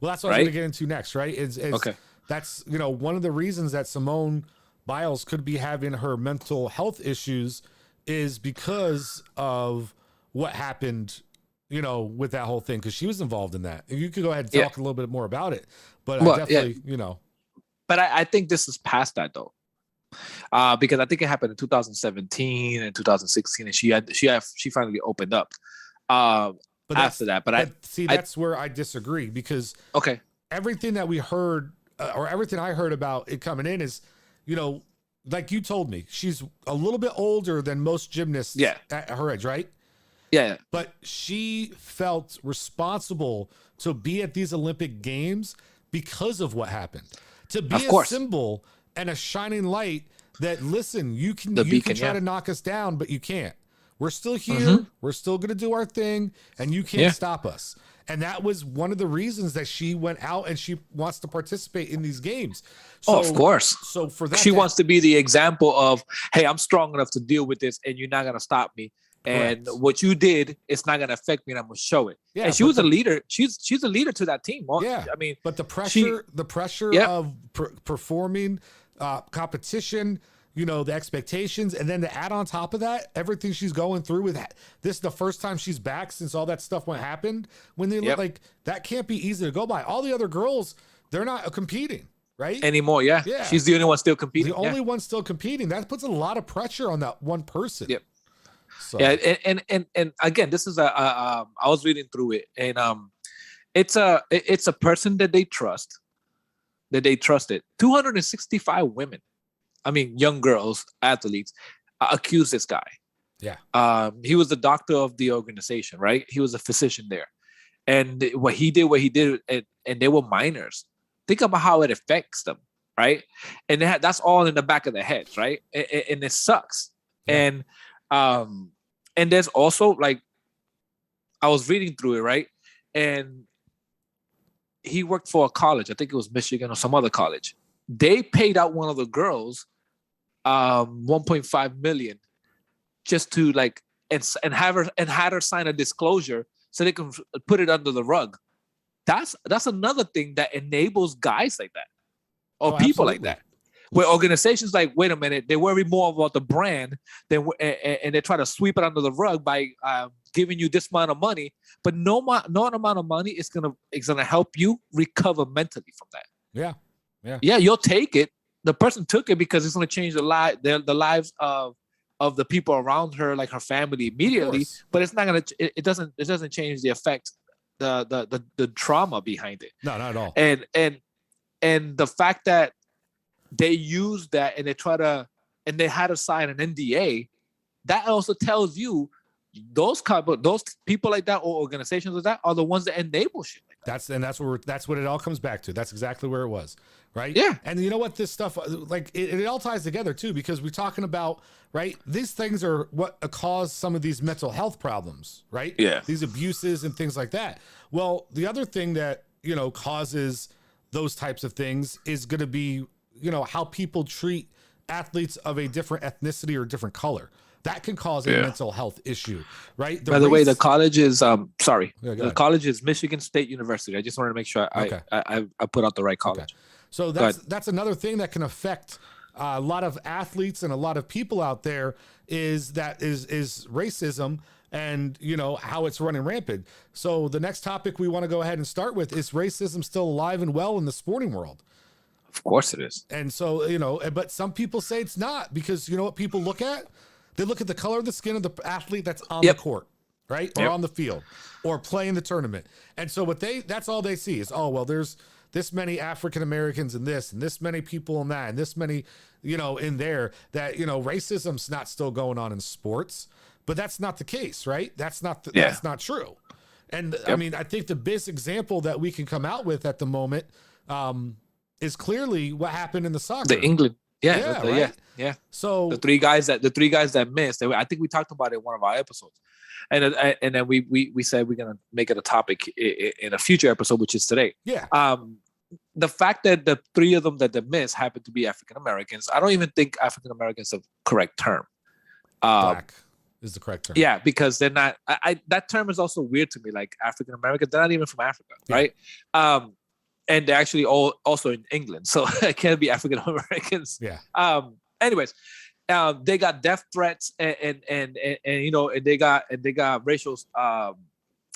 Speaker 1: Well, that's what I'm going to get into next, right?
Speaker 2: Okay.
Speaker 1: That's, one of the reasons that Simone Biles could be having her mental health issues is because of what happened, with that whole thing, because she was involved in that. You could go ahead and talk a little bit more about it, but I definitely,
Speaker 2: But I think this is past that though. Because I think it happened in 2017 and 2016, and she finally opened up after that. But
Speaker 1: that's where I disagree, because
Speaker 2: okay,
Speaker 1: everything that we heard or everything I heard about it coming in is, like you told me, she's a little bit older than most gymnasts at her age, right?
Speaker 2: Yeah.
Speaker 1: But she felt responsible to be at these Olympic Games because of what happened. To be a symbol and a shining light that, listen, you can try to knock us down, but you can't. We're still here. Mm-hmm. We're still going to do our thing, and you can't stop us. And that was one of the reasons that she went out and she wants to participate in these games. So,
Speaker 2: of course.
Speaker 1: So for that,
Speaker 2: she wants to be the example of, hey, I'm strong enough to deal with this, and you're not going to stop me. And what you did, it's not going to affect me, and I'm going to show it. Yeah, and she was a leader. She's a leader to that team.
Speaker 1: Yeah, I mean, but the pressure of performing, competition, the expectations, and then to add on top of that, everything she's going through with this is the first time she's back since all that stuff happened. When they look like that, can't be easy to go by. All the other girls, they're not competing right
Speaker 2: anymore. Yeah, she's the only one still competing.
Speaker 1: The only one still competing. That puts a lot of pressure on that one person.
Speaker 2: Yep. So. Yeah, and again, this is I was reading through it, and it's a person that they trust, that they trusted. 265 women, I mean, young girls, athletes, accused this guy.
Speaker 1: Yeah.
Speaker 2: He was the doctor of the organization, right? He was a physician there, and what he did, and they were minors. Think about how it affects them, right? And that's all in the back of their heads, right? And it sucks. Yeah. And there's also, like, I was reading through it, right? And he worked for a college. I think it was Michigan or some other college. They paid out one of the girls $1.5 million just to and had her sign a disclosure so they can put it under the rug. That's another thing that enables guys like that or people like that. Where organizations like, wait a minute, they worry more about the brand and they try to sweep it under the rug by giving you this amount of money, but no amount of money is gonna help you recover mentally from that.
Speaker 1: Yeah,
Speaker 2: you'll take it. The person took it because it's gonna change the lives of the people around her, like her family immediately. But it's not gonna. It doesn't change the effect, the trauma behind it.
Speaker 1: No, not at all.
Speaker 2: And the fact that they use that and they had to sign an NDA, that also tells you those people like that or organizations like that are the ones that enable shit like that.
Speaker 1: That's what it all comes back to. That's exactly where it was, right?
Speaker 2: Yeah.
Speaker 1: And you know what, this stuff, like it all ties together too, because we're talking about, right, these things are what cause some of these mental health problems, right?
Speaker 2: Yeah.
Speaker 1: These abuses and things like that. Well, the other thing that causes those types of things is going to be how people treat athletes of a different ethnicity or different color. That can cause a mental health issue, right?
Speaker 2: By the way, the college is the college is Michigan State University. I just wanted to make sure I put out the right college.
Speaker 1: Okay. So that's another thing that can affect a lot of athletes and a lot of people out there is racism and how it's running rampant. So the next topic we want to go ahead and start with is racism still alive and well in the sporting world?
Speaker 2: Of course it is.
Speaker 1: And so, but some people say it's not, because what people look at? They look at the color of the skin of the athlete that's on the court, right? Or on the field or playing the tournament. And so that's all they see is, oh, well, there's this many African-Americans in this and this many people in that and this many, in there, that, racism's not still going on in sports, but that's not the case, right? That's not true. And I mean, I think the best example that we can come out with at the moment, is clearly what happened in the soccer.
Speaker 2: The England.
Speaker 1: Yeah. So
Speaker 2: the three guys that missed, I think we talked about it in one of our episodes. And then we said we're going to make it a topic in a future episode, which is today.
Speaker 1: Yeah.
Speaker 2: The fact that the three of them that they missed happened to be African-Americans. I don't even think African-Americans is the correct term.
Speaker 1: Black is the correct term.
Speaker 2: Yeah, because they're not, that term is also weird to me. Like African-American, they're not even from Africa, right? And they're actually also in England, so it can't be African Americans.
Speaker 1: Yeah.
Speaker 2: Anyways, they got death threats and they got racial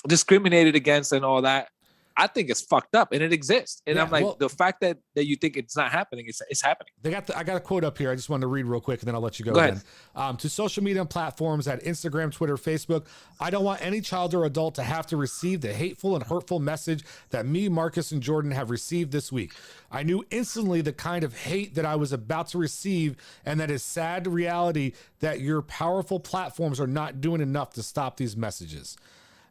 Speaker 2: discriminated against and all that. I think it's fucked up, and it exists. And
Speaker 1: Yeah,
Speaker 2: I'm like,
Speaker 1: well,
Speaker 2: the fact that you think it's not happening, it's happening.
Speaker 1: I got a quote up here. I just wanted to read real quick, and then I'll let you go.
Speaker 2: Go ahead.
Speaker 1: To social media platforms at Instagram, Twitter, Facebook, I don't want any child or adult to have to receive the hateful and hurtful message that me, Marcus, and Jordan have received this week. I knew instantly the kind of hate that I was about to receive, and that is sad reality that your powerful platforms are not doing enough to stop these messages.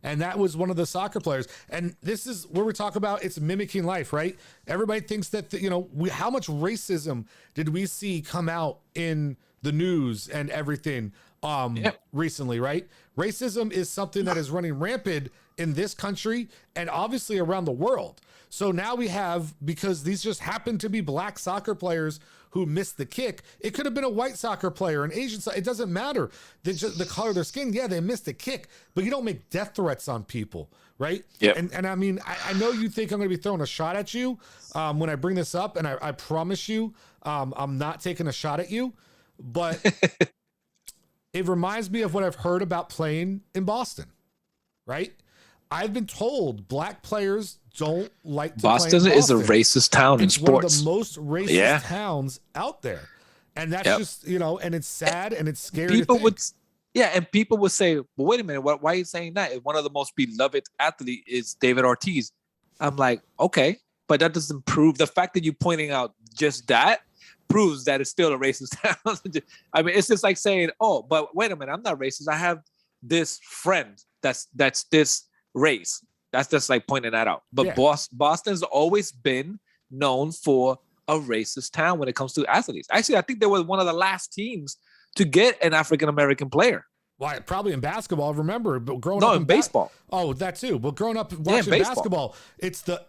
Speaker 1: And that was one of the soccer players. And this is where we talk about it's mimicking life, right? Everybody thinks that, how much racism did we see come out in the news and everything recently, right? Racism is something that is running rampant in this country and obviously around the world. So now we have, because these just happen to be black soccer players who missed the kick. It could have been a white soccer player, an Asian. It doesn't matter. The color of their skin. Yeah, they missed a kick, but you don't make death threats on people, right?
Speaker 2: Yeah.
Speaker 1: And I mean, I know you think I'm going to be throwing a shot at you when I bring this up, and I promise you, I'm not taking a shot at you, but it reminds me of what I've heard about playing in Boston, right? I've been told black players don't like to
Speaker 2: Boston.
Speaker 1: play in
Speaker 2: Boston is a racist town in sports.
Speaker 1: One of the most racist towns out there. And that's just, and it's sad and it's scary.
Speaker 2: People would say, well, wait a minute, why are you saying that? One of the most beloved athletes is David Ortiz. I'm like, okay, but that doesn't prove the fact that you're pointing out just that proves that it's still a racist town. I mean, it's just like saying, oh, but wait a minute, I'm not racist. I have this friend that's this race. That's just like pointing that out. But Boston's always been known for a racist town when it comes to athletes. Actually, I think they were one of the last teams to get an African-American player.
Speaker 1: Why? Probably in basketball. I remember, but growing up
Speaker 2: in baseball.
Speaker 1: That too. But growing up watching basketball, it's the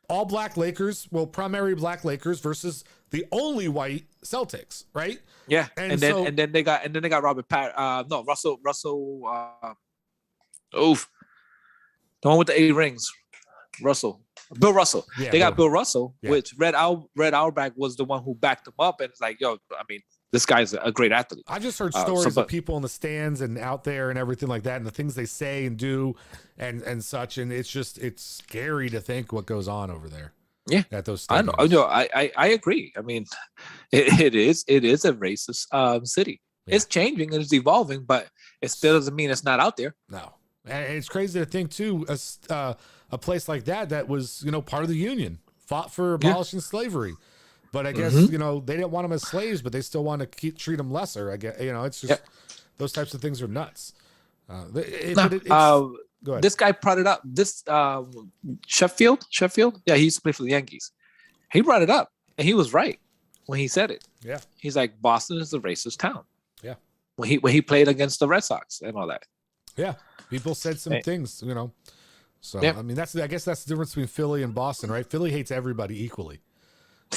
Speaker 1: all black Lakers, primary black Lakers versus the only white Celtics, right?
Speaker 2: Yeah. And then they got Russell. The one with the 8 rings, Bill Russell. Yeah, they got Bill Russell, which Red Auerbach was the one who backed him up, and it's like, I mean, this guy's a great athlete.
Speaker 1: I've just heard stories of people in the stands and out there and everything like that, and the things they say and do, and such, and it's scary to think what goes on over there.
Speaker 2: Yeah,
Speaker 1: at those
Speaker 2: stadiums. I agree. I mean, it is a racist city. Yeah. It's changing and it's evolving, but it still doesn't mean it's not out there.
Speaker 1: No. And it's crazy to think too, a place like that was, part of the Union, fought for abolishing slavery, but I guess, they didn't want them as slaves, but they still want to treat them lesser. I guess, it's just, those types of things are nuts. Go ahead.
Speaker 2: This guy brought it up, Sheffield. Yeah. He used to play for the Yankees. He brought it up and he was right when he said it.
Speaker 1: Yeah.
Speaker 2: He's like, Boston is a racist town.
Speaker 1: Yeah.
Speaker 2: When he played against the Red Sox and all that.
Speaker 1: Yeah. People said some things, So, I mean, I guess that's the difference between Philly and Boston, right? Philly hates everybody equally.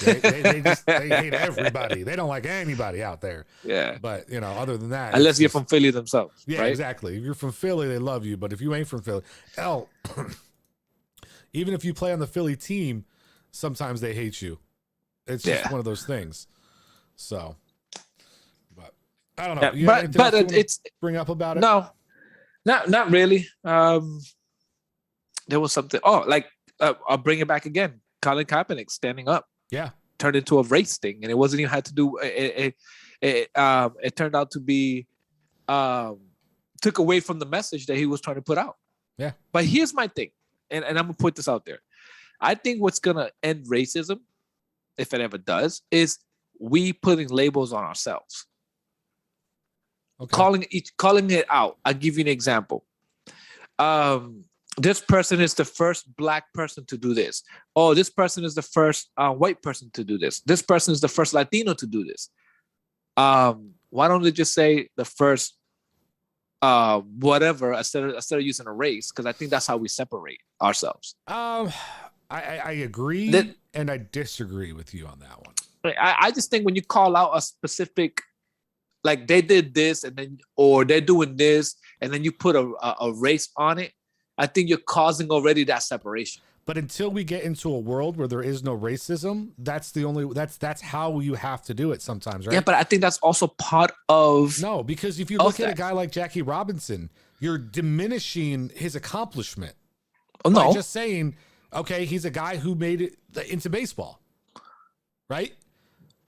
Speaker 1: They hate everybody. They don't like anybody out there.
Speaker 2: Yeah.
Speaker 1: But, other than that.
Speaker 2: Unless you're from Philly themselves.
Speaker 1: Yeah,
Speaker 2: right?
Speaker 1: Exactly. If you're from Philly, they love you. But if you ain't from Philly, even if you play on the Philly team, sometimes they hate you. It's just one of those things. So, but I don't know.
Speaker 2: Yeah, but it's
Speaker 1: bring up about it?
Speaker 2: No. Not really. There was something. I'll bring it back again. Colin Kaepernick standing up.
Speaker 1: Yeah,
Speaker 2: turned into a race thing, and it wasn't even had to do. It turned out to be took away from the message that he was trying to put out.
Speaker 1: Yeah.
Speaker 2: But here's my thing, and I'm gonna put this out there. I think what's gonna end racism, if it ever does, is we putting labels on ourselves. Okay. Calling it out. I'll give you an example. This person is the first black person to do this. Oh, this person is the first white person to do this. This person is the first Latino to do this. Why don't they just say the first whatever instead of using a race? Because I think that's how we separate ourselves.
Speaker 1: I agree and I disagree with you on that one.
Speaker 2: I just think when you call out a specific, like they did this and then, or they're doing this, and then you put a race on it, I think you're causing already that separation.
Speaker 1: But until we get into a world where there is no racism, that's how you have to do it sometimes, right?
Speaker 2: Yeah, but I think that's also part of...
Speaker 1: No, because if you look at a guy like Jackie Robinson, you're diminishing his accomplishment.
Speaker 2: Oh, no.
Speaker 1: By just saying, Okay, he's a guy who made it into baseball, right?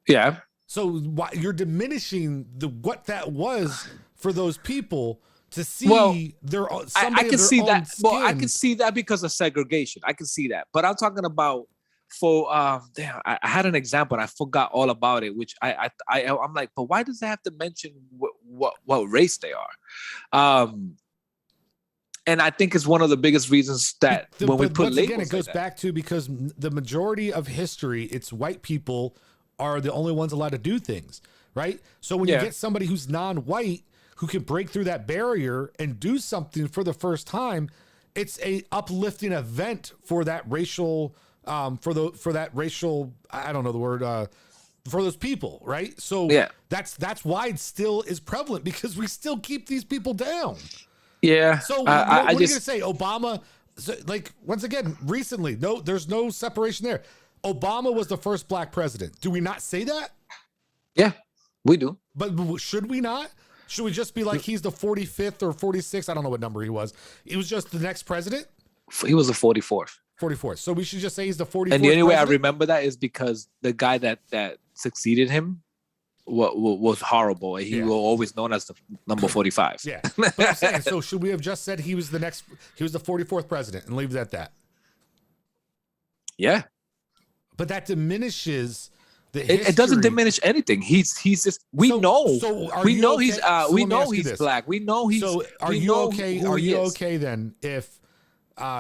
Speaker 2: Yeah.
Speaker 1: So you're diminishing what that was for those people to see
Speaker 2: I can see that. Well, I can see that because of segregation. I can see that. But I'm talking about damn, I had an example and I forgot all about it, which I'm like, but why does it have to mention what race they are? And I think it's one of the biggest reasons that when we put labels
Speaker 1: again, it goes back to because the majority of history, it's white people are the only ones allowed to do things, right? So when you get somebody who's non-white who can break through that barrier and do something for the first time, it's a uplifting event for that racial, for that racial, I don't know the word, for those people, right? So that's why it still is prevalent, because we still keep these people down.
Speaker 2: Yeah.
Speaker 1: So what are you going to say? Obama, like, once again, recently, there's no separation there. Obama was the first black president. Do we not say that?
Speaker 2: Yeah, we do.
Speaker 1: But should we not? Should we just be like, he's the 45th or 46th? I don't know what number he was. He was just the next president?
Speaker 2: He was the 44th.
Speaker 1: 44th. So we should just say he's the 44th.
Speaker 2: And the only way I remember that is because the guy that succeeded him was horrible. And he was always known as the number 45.
Speaker 1: Yeah. But I'm saying, so should we have just said he was the 44th president and leave it at that?
Speaker 2: Yeah.
Speaker 1: But that diminishes the history.
Speaker 2: It doesn't diminish anything. He's just we know he's black. We know he's.
Speaker 1: So are you okay? Are you okay then if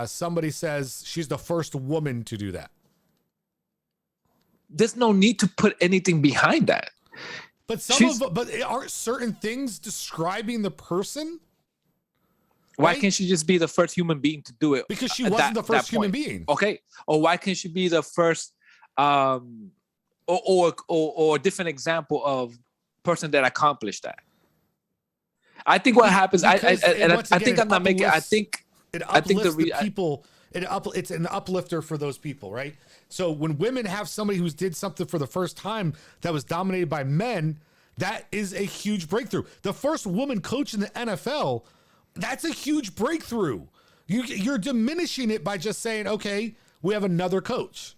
Speaker 1: somebody says she's the first woman to do that?
Speaker 2: There's no need to put anything behind that.
Speaker 1: But but aren't certain things describing the person?
Speaker 2: Why can't she just be the first human being to do it?
Speaker 1: Because she wasn't the first human being.
Speaker 2: Okay. Or why can't she be the first or a different example of person that accomplished that? I think what happens, I think I'm not making. I think
Speaker 1: the people. It's an uplifter for those people, right? So when women have somebody who did something for the first time that was dominated by men, that is a huge breakthrough. The first woman coach in the NFL, that's a huge breakthrough. You're diminishing it by just saying, okay, we have another coach.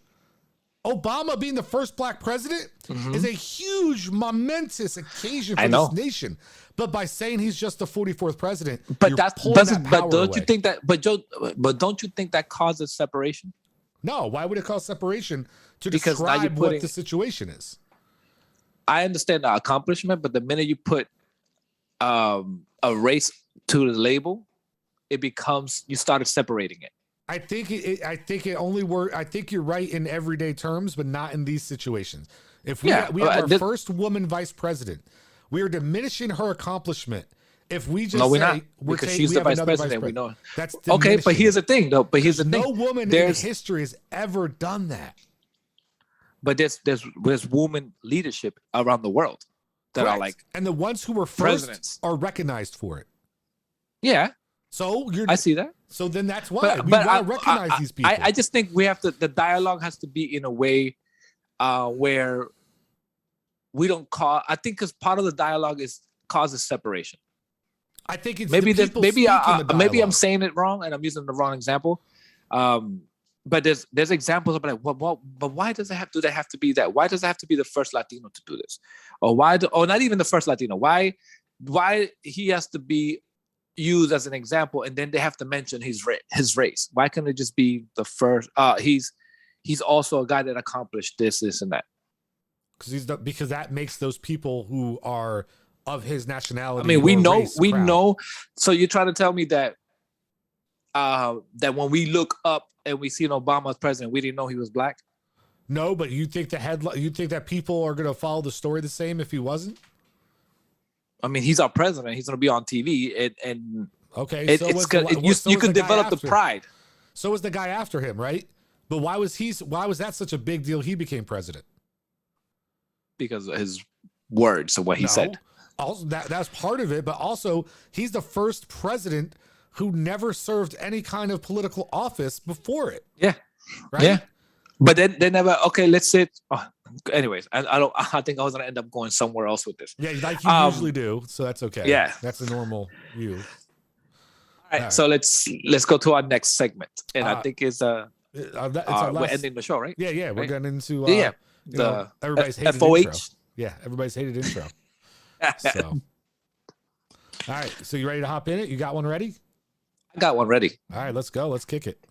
Speaker 1: Obama being the first black president is a huge, momentous occasion for this nation. But by saying he's just the 44th president,
Speaker 2: but don't you think that? But don't you think that causes separation?
Speaker 1: No. Why would it cause separation to describe what the situation is?
Speaker 2: I understand the accomplishment, but the minute you put a race to the label, it becomes you started separating it.
Speaker 1: I think it only works. I think you're right in everyday terms, but not in these situations. If we have our first woman vice president, we are diminishing her accomplishment. If we just
Speaker 2: because she's the vice president, we know. That's okay, but here's the thing, though.
Speaker 1: No woman in history has ever done that.
Speaker 2: But there's woman leadership around the world that are like,
Speaker 1: and the ones who were first are recognized for it.
Speaker 2: Yeah.
Speaker 1: So
Speaker 2: I see that.
Speaker 1: So then that's why we want to recognize these people.
Speaker 2: I just think we have to. The dialogue has to be in a way where we don't call. I think because part of the dialogue causes separation.
Speaker 1: I think it's
Speaker 2: maybe I'm saying it wrong and I'm using the wrong example. But there's examples of like, well, but why does it have? Do they have to be that? Why does it have to be the first Latino to do this? Or or not even the first Latino? Why he has to be used as an example, and then they have to mention his race? Why can't it just be the first? He's also a guy that accomplished this, and that.
Speaker 1: Because that makes those people who are of his nationality.
Speaker 2: I mean, we know. So you're trying to tell me that that when we look up and we see an Obama as president, we didn't know he was black?
Speaker 1: No, but you think you think that people are going to follow the story the same if he wasn't?
Speaker 2: I mean, he's our president. He's going to be on TV, and
Speaker 1: okay,
Speaker 2: you could develop the pride.
Speaker 1: So was the guy after him, right? But why was that such a big deal? He became president
Speaker 2: because of his words of what he said.
Speaker 1: Also, that's part of it, but also he's the first president who never served any kind of political office before it.
Speaker 2: Yeah,
Speaker 1: right.
Speaker 2: Yeah, but then they never. Okay, let's say. Anyways, I think I was gonna end up going somewhere else with this.
Speaker 1: Yeah, like you usually do, so that's okay.
Speaker 2: Yeah,
Speaker 1: that's a normal view.
Speaker 2: All right, so let's go to our next segment, and I think is We're ending the show, right?
Speaker 1: Yeah. We're getting into everybody's hated
Speaker 2: FOH.
Speaker 1: intro. Yeah, everybody's hated intro. So, all right. So you ready to hop in it? You got one ready?
Speaker 2: I got one ready.
Speaker 1: All right, let's go. Let's kick it.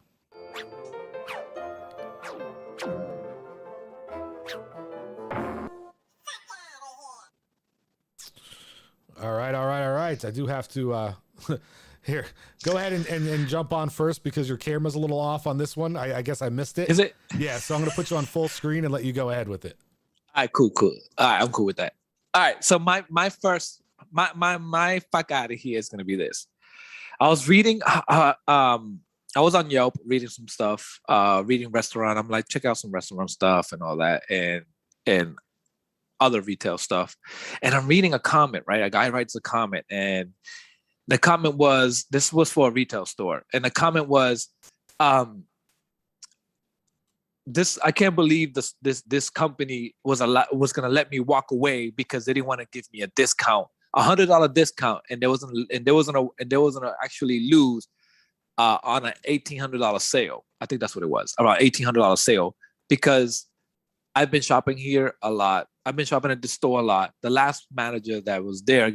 Speaker 1: All right. I do have to here. Go ahead and jump on first because your camera's a little off on this one. I guess I missed it.
Speaker 2: Is it?
Speaker 1: Yeah, so I'm gonna put you on full screen and let you go ahead with it.
Speaker 2: All right, cool. All right, I'm cool with that. All right, so my fuck out of here is gonna be this. I was reading I was on Yelp reading some stuff, reading restaurant. I'm like, check out some restaurant stuff and all that, and other retail stuff. And I'm reading a comment, right? A guy writes a comment, and the comment was, this was for a retail store, and the comment was, this, I can't believe this company was gonna let me walk away because they didn't want to give me a discount, $100 discount, and there wasn't actually lose on an $1,800 sale. I think that's what it was, around $1,800 sale, because I've been shopping here a lot. I've been shopping at the store a lot. The last manager that was there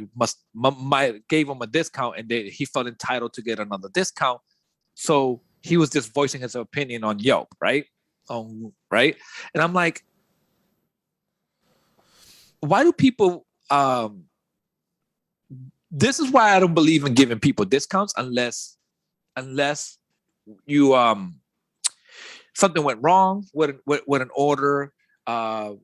Speaker 2: gave him a discount, and he felt entitled to get another discount. So he was just voicing his opinion on Yelp, right? Right? And I'm like, why do people? This is why I don't believe in giving people discounts unless you something went wrong with an order.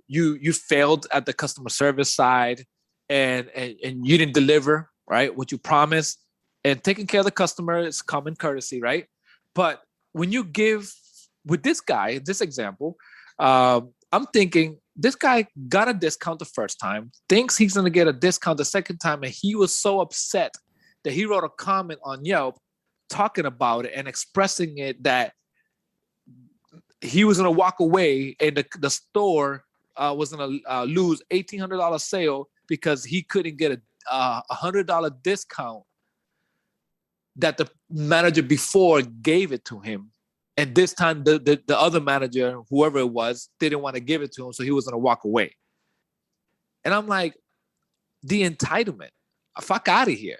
Speaker 2: You failed at the customer service side, and you didn't deliver, right, what you promised. And taking care of the customer is common courtesy, right? But when you give, with this guy, this example, I'm thinking this guy got a discount the first time, thinks he's going to get a discount the second time, and he was so upset that he wrote a comment on Yelp talking about it and expressing it that he was going to walk away, and the store was going to lose $1,800 sale because he couldn't get a $100 discount that the manager before gave it to him. And this time, the other manager, whoever it was, didn't want to give it to him, so he was going to walk away. And I'm like, the entitlement, fuck out of here.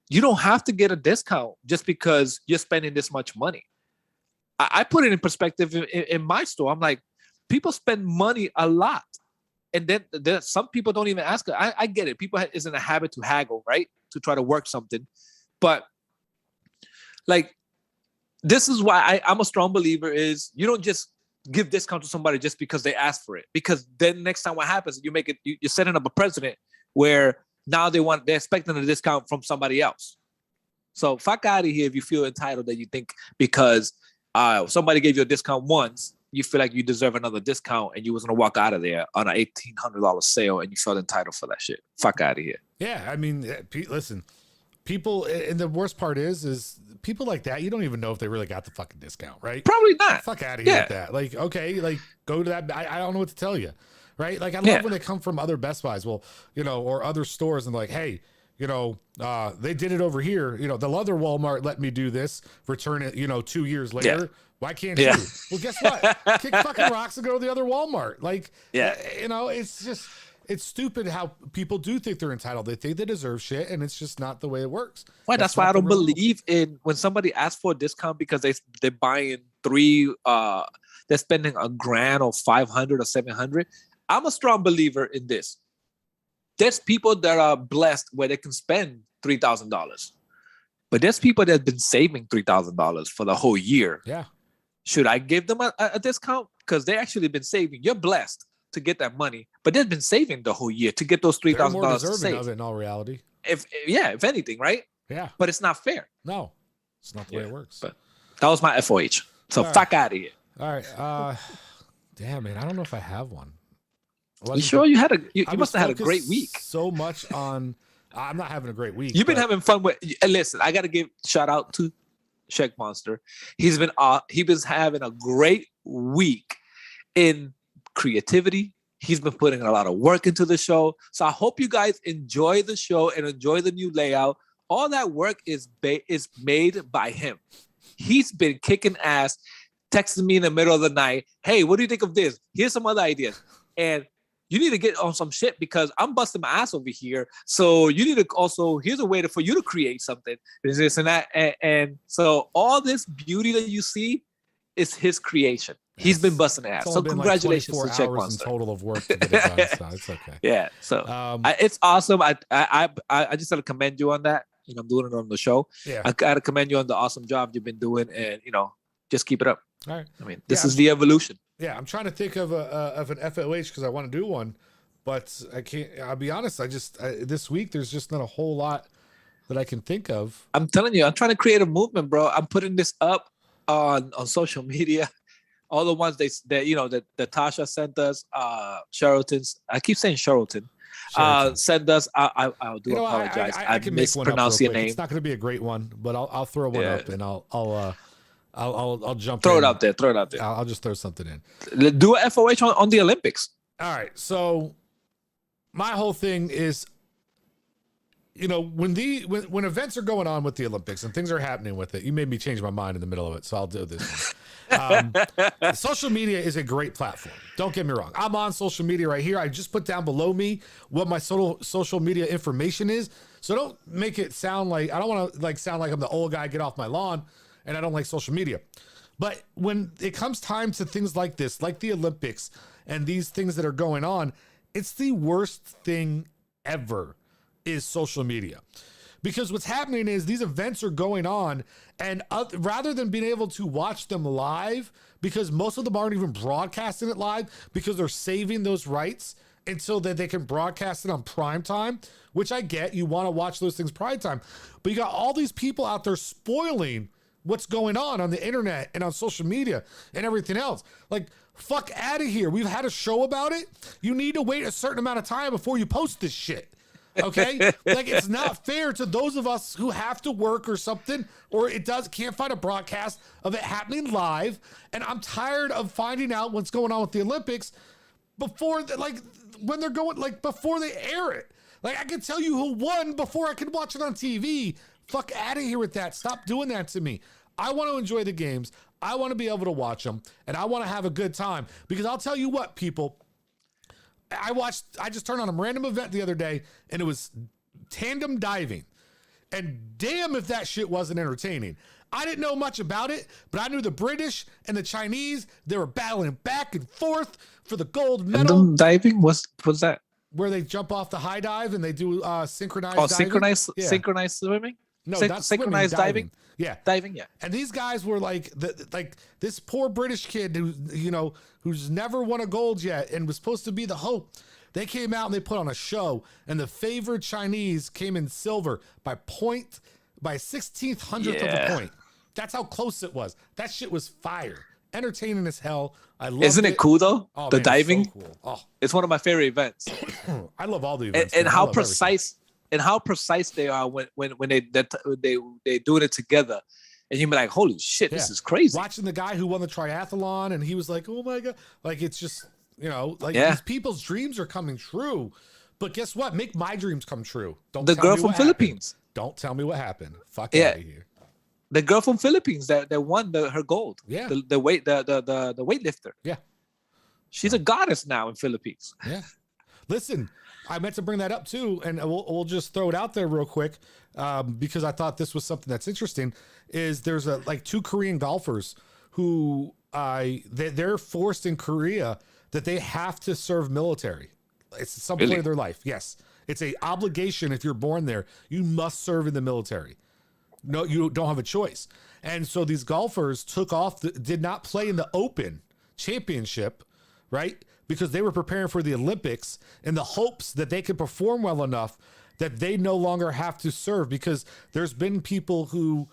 Speaker 2: You don't have to get a discount just because you're spending this much money. I put it in perspective in my store. I'm like, people spend money a lot. And then some people don't even ask. I get it. People is in a habit to haggle, right? To try to work something. But like, this is why I'm a strong believer is you don't just give discount to somebody just because they ask for it. Because then next time what happens, you're setting up a precedent where now they're expecting a discount from somebody else. So fuck out of here if you feel entitled that you think because somebody gave you a discount once, you feel like you deserve another discount and you was going to walk out of there on an $1,800 sale and you felt entitled for that shit. Fuck out of here.
Speaker 1: Yeah, I mean, listen, people, and the worst part is people like that, you don't even know if they really got the fucking discount, right?
Speaker 2: Probably not.
Speaker 1: Fuck out of here with that. Like, okay, like go to that. I don't know what to tell you, right? Like, I love when they come from other Best Buys, or other stores and like, hey, they did it over here. The other Walmart let me do this, return it, 2 years later. Yeah. Why can't you? Well, guess what? Kick fucking rocks and go to the other Walmart. Like, it's just, it's stupid how people do think they're entitled. They think they deserve shit, and it's just not the way it works.
Speaker 2: Well, that's why I don't believe in when somebody asks for a discount because they're buying they're spending $1,000 or $500 or $700. I'm a strong believer in this. There's people that are blessed where they can spend $3,000, but there's people that have been saving $3,000 for the whole year.
Speaker 1: Yeah.
Speaker 2: Should I give them a discount? Because they actually been saving. You're blessed to get that money, but they've been saving the whole year to get those $3,000 to save.
Speaker 1: Of it in all reality.
Speaker 2: If anything, right?
Speaker 1: Yeah.
Speaker 2: But it's not fair.
Speaker 1: No, it's not the way it works.
Speaker 2: But that was my FOH. So fuck out of here.
Speaker 1: All right. Damn, man. I don't know if I have one.
Speaker 2: You sure you must have had a great week.
Speaker 1: So much on. I'm not having a great week.
Speaker 2: You've been having fun with. Listen, I got to give shout out to Check Monster. He's been having a great week in creativity. He's been putting a lot of work into the show. So I hope you guys enjoy the show and enjoy the new layout. All that work is made by him. He's been kicking ass. texting me in the middle of the night, hey, what do you think of this? Here's some other ideas. And you need to get on some shit because I'm busting my ass over here. So you need to also, here's a way for you to create something. There's this and that. And so all this beauty that you see is his creation. He's been busting ass. So congratulations
Speaker 1: like
Speaker 2: to Check
Speaker 1: hours
Speaker 2: Monster.
Speaker 1: in total of work to get it done. So it's okay.
Speaker 2: Yeah. So it's awesome. I just got to commend you on that. I'm doing it on the show.
Speaker 1: Yeah.
Speaker 2: I got to commend you on the awesome job you've been doing, and just keep it up.
Speaker 1: All right.
Speaker 2: I mean, this is the evolution.
Speaker 1: Yeah, I'm trying to think of an FOH because I want to do one, but I can't. I'll be honest. This week there's just not a whole lot that I can think of.
Speaker 2: I'm telling you, I'm trying to create a movement, bro. I'm putting this up on social media. All the ones that Tasha sent us, Sheraton's. I keep saying Sheraton. Send us. I do apologize. I
Speaker 1: can
Speaker 2: mispronounced your name.
Speaker 1: It's not going to be a great one, but I'll throw one up and I'll jump.
Speaker 2: Throw it out there.
Speaker 1: I'll just throw something in.
Speaker 2: Do a FOH on the Olympics.
Speaker 1: All right. So my whole thing is, when events are going on with the Olympics and things are happening with it, you made me change my mind in the middle of it, so I'll do this one. Social media is a great platform. Don't get me wrong. I'm on social media right here. I just put down below me what my social media information is. So don't make it sound like, I don't want to sound like I'm the old guy, get off my lawn, and I don't like social media. But when it comes time to things like this, like the Olympics and these things that are going on, it's the worst thing ever is social media. Because what's happening is these events are going on, and rather than being able to watch them live, because most of them aren't even broadcasting it live because they're saving those rights until that they can broadcast it on prime time, which I get. You want to watch those things prime time, but you got all these people out there spoiling what's going on the internet and on social media and everything else. Like, fuck out of here. We've had a show about it. You need to wait a certain amount of time before you post this shit. Okay. It's not fair to those of us who have to work or something, or can't find a broadcast of it happening live. And I'm tired of finding out what's going on with the Olympics before when they're going, before they air it. I can tell you who won before I can watch it on TV. Fuck out of here with that. Stop doing that to me. I want to enjoy the games. I want to be able to watch them, and I want to have a good time, because I'll tell you what, people, I just turned on a random event the other day, and it was tandem diving, and damn if that shit wasn't entertaining. I didn't know much about it, but I knew the British and the Chinese, they were battling back and forth for the gold medal.
Speaker 2: Tandem diving? What's that?
Speaker 1: Where they jump off the high dive and they do synchronized diving.
Speaker 2: Synchronized swimming?
Speaker 1: No, not
Speaker 2: synchronized diving.
Speaker 1: Yeah,
Speaker 2: diving. Yeah,
Speaker 1: and these guys were like this poor British kid who's never won a gold yet and was supposed to be the hope. They came out and they put on a show, and the favored Chinese came in silver by 1/1600th of a point. That's how close it was. That shit was fire, entertaining as hell. I love.
Speaker 2: Isn't it cool though?
Speaker 1: Oh,
Speaker 2: the
Speaker 1: man,
Speaker 2: diving.
Speaker 1: it's so cool. Oh,
Speaker 2: it's one of my favorite events.
Speaker 1: I love all the events,
Speaker 2: and how precise. Everything. And how precise they are when they doing it together, and you're like, holy shit, this is crazy.
Speaker 1: Watching the guy who won the triathlon, and he was like, oh my god, it's just these people's dreams are coming true. But guess what? Make my dreams come true.
Speaker 2: The girl from Philippines.
Speaker 1: Don't tell me what happened. Fuck out of here.
Speaker 2: The girl from Philippines that won her gold.
Speaker 1: Yeah.
Speaker 2: The weightlifter.
Speaker 1: Yeah.
Speaker 2: She's a goddess now in Philippines.
Speaker 1: Yeah. Listen, I meant to bring that up too, and we'll just throw it out there real quick, because I thought this was something that's interesting. Is there's two Korean golfers who they're forced in Korea that they have to serve military. It's some point of their life. Yes, it's a obligation. If you're born there, you must serve in the military. No, you don't have a choice. And so these golfers did not play in the Open Championship, right? Because they were preparing for the Olympics in the hopes that they could perform well enough that they no longer have to serve. Because there's been people who,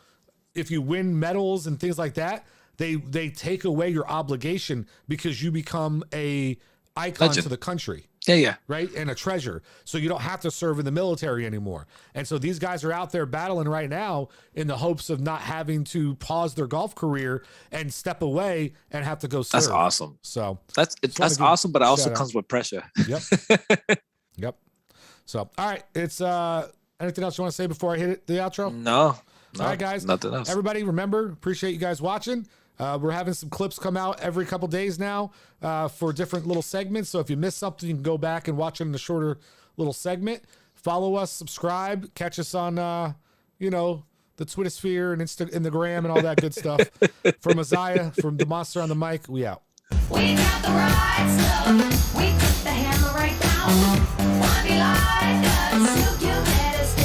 Speaker 1: if you win medals and things like that, they take away your obligation because you become a icon to the country.
Speaker 2: Yeah.
Speaker 1: Right? And a treasure. So you don't have to serve in the military anymore. And so these guys are out there battling right now in the hopes of not having to pause their golf career and step away and have to go serve.
Speaker 2: That's awesome.
Speaker 1: So
Speaker 2: that's awesome, but it also comes with pressure.
Speaker 1: Yep. So, all right. It's anything else you want to say before I hit the outro?
Speaker 2: No.
Speaker 1: All right, guys.
Speaker 2: Nothing else.
Speaker 1: Everybody, remember, appreciate you guys watching. We're having some clips come out every couple days now for different little segments. So if you miss something, you can go back and watch it in a shorter little segment. Follow us, subscribe, catch us on, the Twitter sphere and Instagram and all that good stuff. From Isaiah, from the Monster on the Mic, we out.
Speaker 3: We got the right stuff. We took the hammer right down. Wanna be like us? You better stay.